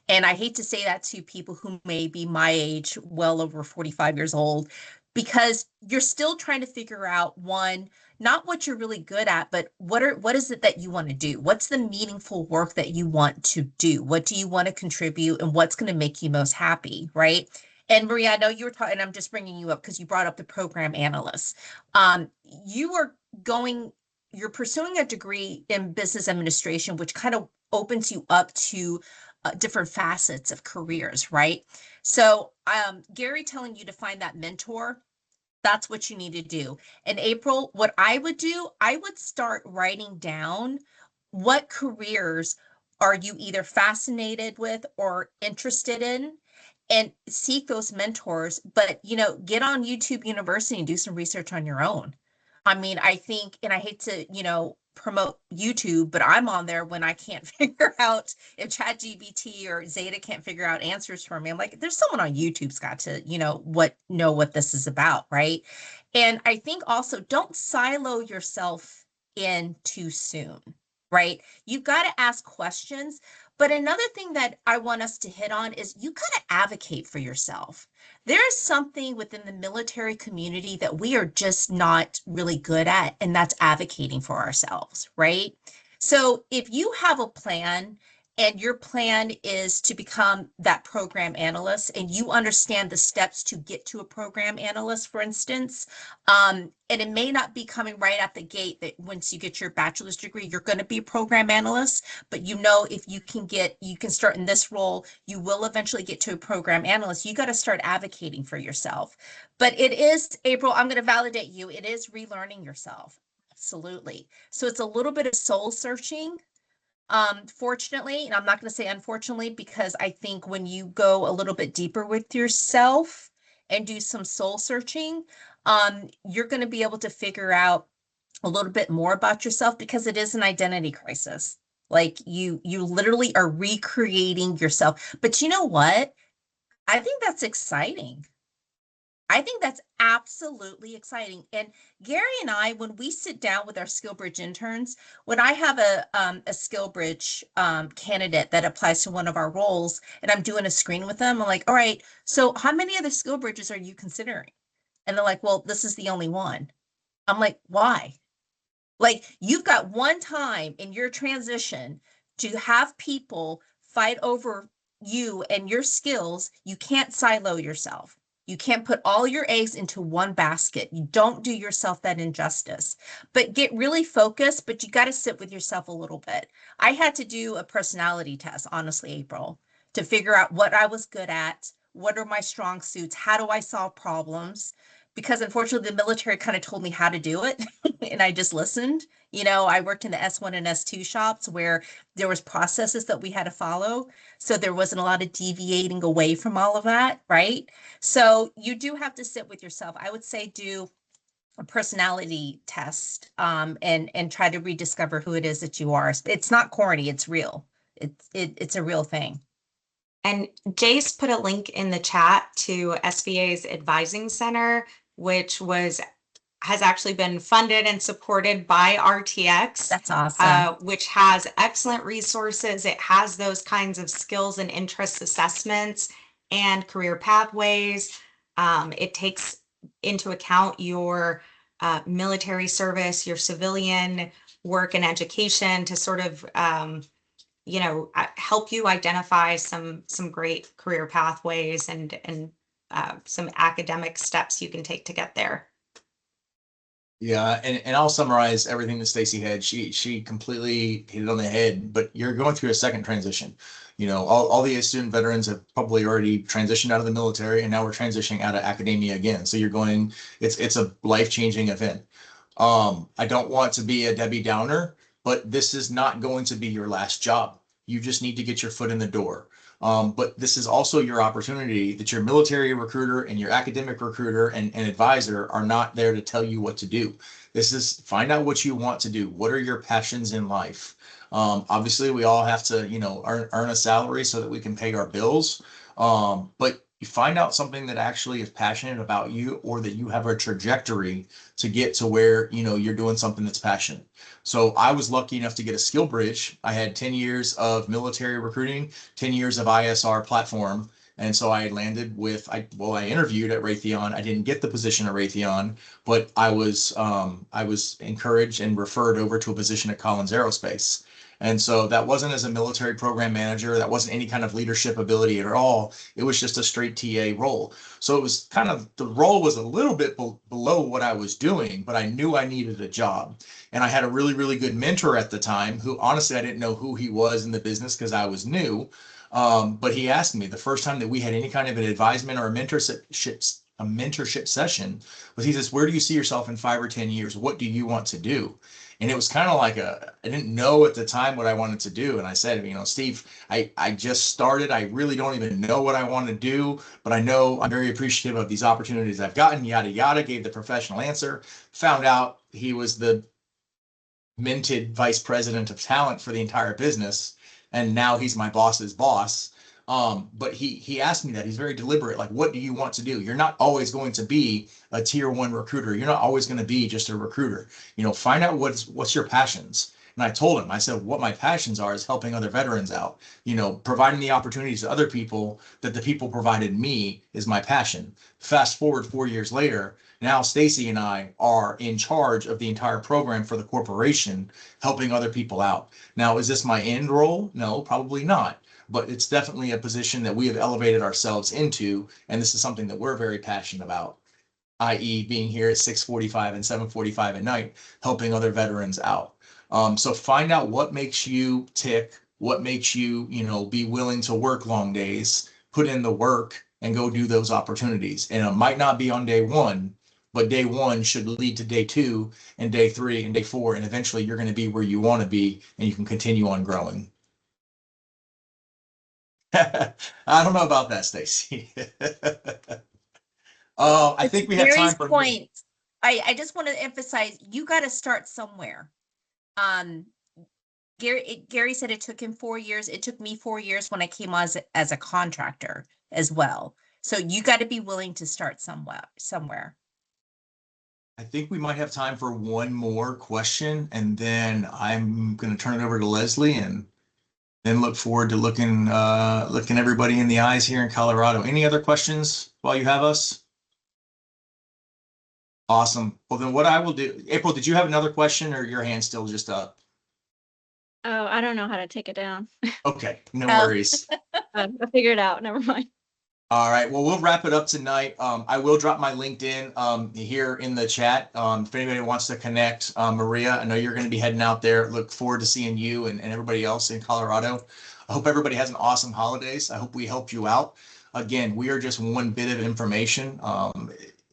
And I hate to say that to people who may be my age, well over 45 years old, because you're still trying to figure out, one, not what you're really good at, but what is it that you want to do? What's the meaningful work that you want to do? What do you want to contribute, and what's going to make you most happy, right? And Maria, I know you were talking, and I'm just bringing you up because you brought up the program analyst. You are going, you're pursuing a degree in business administration, which kind of opens you up to different facets of careers, right? So Gary telling you to find that mentor, that's what you need to do. In April, what I would do, I would start writing down what careers are you either fascinated with or interested in, and seek those mentors. But, get on YouTube University and do some research on your own. I mean, I think, and I hate to, promote YouTube, but I'm on there when I can't figure out, if ChatGPT or Zeta can't figure out answers for me. I'm like, there's someone on YouTube's got to, know what this is about, right? And I think also, don't silo yourself in too soon, right? You've got to ask questions. But another thing that I want us to hit on is you got to advocate for yourself. There is something within the military community that we are just not really good at, and that's advocating for ourselves, right? So if you have a plan, and your plan is to become that program analyst, and you understand the steps to get to a program analyst, for instance, and it may not be coming right at the gate that once you get your bachelor's degree, you're going to be a program analyst, but if you can start in this role, you will eventually get to a program analyst. You got to start advocating for yourself. But it is, April, I'm going to validate you. It is relearning yourself. Absolutely. So it's a little bit of soul searching. Fortunately, and I'm not going to say unfortunately, because I think when you go a little bit deeper with yourself and do some soul searching, you're going to be able to figure out a little bit more about yourself, because it is an identity crisis. Like you literally are recreating yourself. But you know what? I think that's exciting. I think that's absolutely exciting. And Gary and I, when we sit down with our SkillBridge interns, when I have a SkillBridge candidate that applies to one of our roles, and I'm doing a screen with them, I'm like, all right, so how many other SkillBridges are you considering? And they're like, well, this is the only one. I'm like, why? Like, you've got one time in your transition to have people fight over you and your skills. You can't silo yourself. You can't put all your eggs into one basket. You don't do yourself that injustice. But get really focused, but you got to sit with yourself a little bit. I had to do a personality test, honestly, April, to figure out what I was good at, what are my strong suits, how do I solve problems? Because unfortunately, the military kind of told me how to do it, and I just listened. I worked in the S1 and S2 shops where there was processes that we had to follow. So there wasn't a lot of deviating away from all of that, right? So you do have to sit with yourself. I would say do a personality test, and try to rediscover who it is that you are. It's not corny, it's real. It's a real thing. And Jace put a link in the chat to SVA's Advising Center, which has actually been funded and supported by RTX. That's awesome. Which has excellent resources. It has those kinds of skills and interest assessments and career pathways. It takes into account your military service, your civilian work and education to sort of help you identify some great career pathways and some academic steps you can take to get there. Yeah, and I'll summarize everything that Stacy had. She completely hit it on the head, but you're going through a second transition. All the student veterans have probably already transitioned out of the military, and now we're transitioning out of academia again. So it's a life-changing event. I don't want to be a Debbie Downer, but this is not going to be your last job. You just need to get your foot in the door. But this is also your opportunity that your military recruiter and your academic recruiter and advisor are not there to tell you what to do. This is find out what you want to do. What are your passions in life? Obviously, we all have to, earn a salary so that we can pay our bills. But you find out something that actually is passionate about you, or that you have a trajectory to get to where, you're doing something that's passionate. So I was lucky enough to get a skill bridge. I had 10 years of military recruiting, 10 years of ISR platform. And so I landed with, I interviewed at Raytheon. I didn't get the position at Raytheon, but I was encouraged and referred over to a position at Collins Aerospace. And so that wasn't as a military program manager. That wasn't any kind of leadership ability at all. It was just a straight TA role. So it was kind of, the role was a little bit below what I was doing, but I knew I needed a job. And I had a really, really good mentor at the time who, honestly, I didn't know who he was in the business because I was new. But he asked me the first time that we had any kind of an advisement or a mentorship session was, he says, where do you see yourself in 5 or 10 years? What do you want to do? And it was kind of like I didn't know at the time what I wanted to do. And I said, Steve, I just started. I really don't even know what I want to do, but I know I'm very appreciative of these opportunities I've gotten, yada, yada, gave the professional answer, found out he was the minted vice president of talent for the entire business. And now he's my boss's boss. But he asked me that. He's very deliberate. Like, what do you want to do? You're not always going to be a tier 1 recruiter. You're not always going to be just a recruiter. Find out what's your passions. And I told him, I said, what my passions are is helping other veterans out, providing the opportunities to other people that the people provided me is my passion. Fast forward 4 years later, now Stacy and I are in charge of the entire program for the corporation, helping other people out. Now, is this my end role? No, probably not. But it's definitely a position that we have elevated ourselves into, and this is something that we're very passionate about, i.e. being here at 6:45 and 7:45 at night, helping other veterans out. So find out what makes you tick, what makes you, be willing to work long days, put in the work, and go do those opportunities. And it might not be on day 1, but day 1 should lead to day 2 and day 3 and day 4, and eventually you're going to be where you want to be, and you can continue on growing. I don't know about that, Stacy. I think we have time for point. I just want to emphasize, you got to start somewhere. Gary said it took him 4 years. It took me 4 years when I came on as a contractor as well. So you got to be willing to start somewhere. I think we might have time for one more question, and then I'm going to turn it over to Leslie, and then look forward to looking everybody in the eyes here in Colorado. Any other questions while you have us? Awesome. Well, then what I will do, April, did you have another question, or your hand's still just up? Oh, I don't know how to take it down. Okay, no worries. I figured it out. Never mind. All right. Well, we'll wrap it up tonight. I will drop my LinkedIn here in the chat. If anybody wants to connect, Maria, I know you're going to be heading out there. Look forward to seeing you and everybody else in Colorado. I hope everybody has an awesome holidays. I hope we helped you out. Again, we are just one bit of information.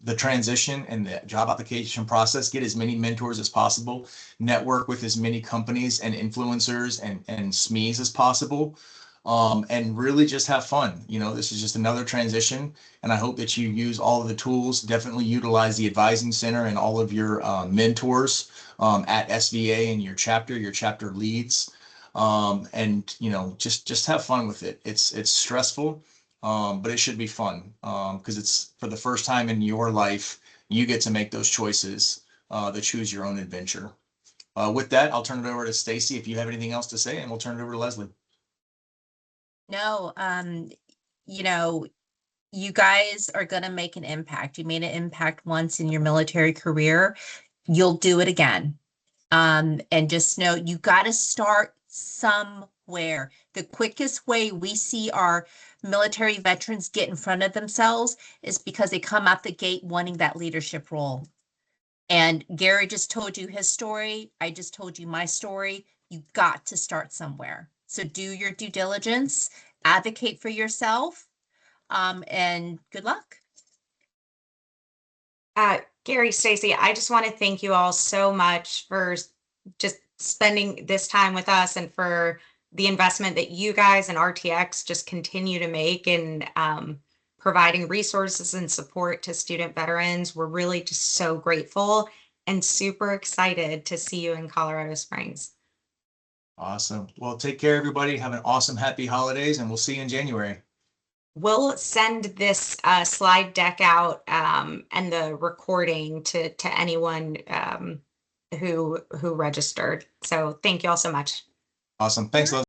The transition and the job application process, get as many mentors as possible, network with as many companies and influencers and SMEs as possible. And really just have fun. This is just another transition, and I hope that you use all of the tools. Definitely utilize the advising center and all of your mentors at SVA and your chapter leads, and just have fun with it. It's stressful, but it should be fun because it's for the first time in your life you get to make those choices to choose your own adventure. With that, I'll turn it over to Stacy if you have anything else to say, and we'll turn it over to Leslie. No, you guys are going to make an impact. You made an impact once in your military career. You'll do it again. And just know you got to start somewhere. The quickest way we see our military veterans get in front of themselves is because they come out the gate wanting that leadership role. And Gary just told you his story. I just told you my story. You got to start somewhere. So do your due diligence, advocate for yourself, and good luck. Gary, Stacy, I just want to thank you all so much for just spending this time with us and for the investment that you guys and RTX just continue to make in providing resources and support to student veterans. We're really just so grateful and super excited to see you in Colorado Springs. Awesome. Well, take care, everybody. Have an awesome, happy holidays, and we'll see you in January. We'll send this slide deck out and the recording to anyone who registered. So thank you all so much. Awesome. Thanks, Leslie.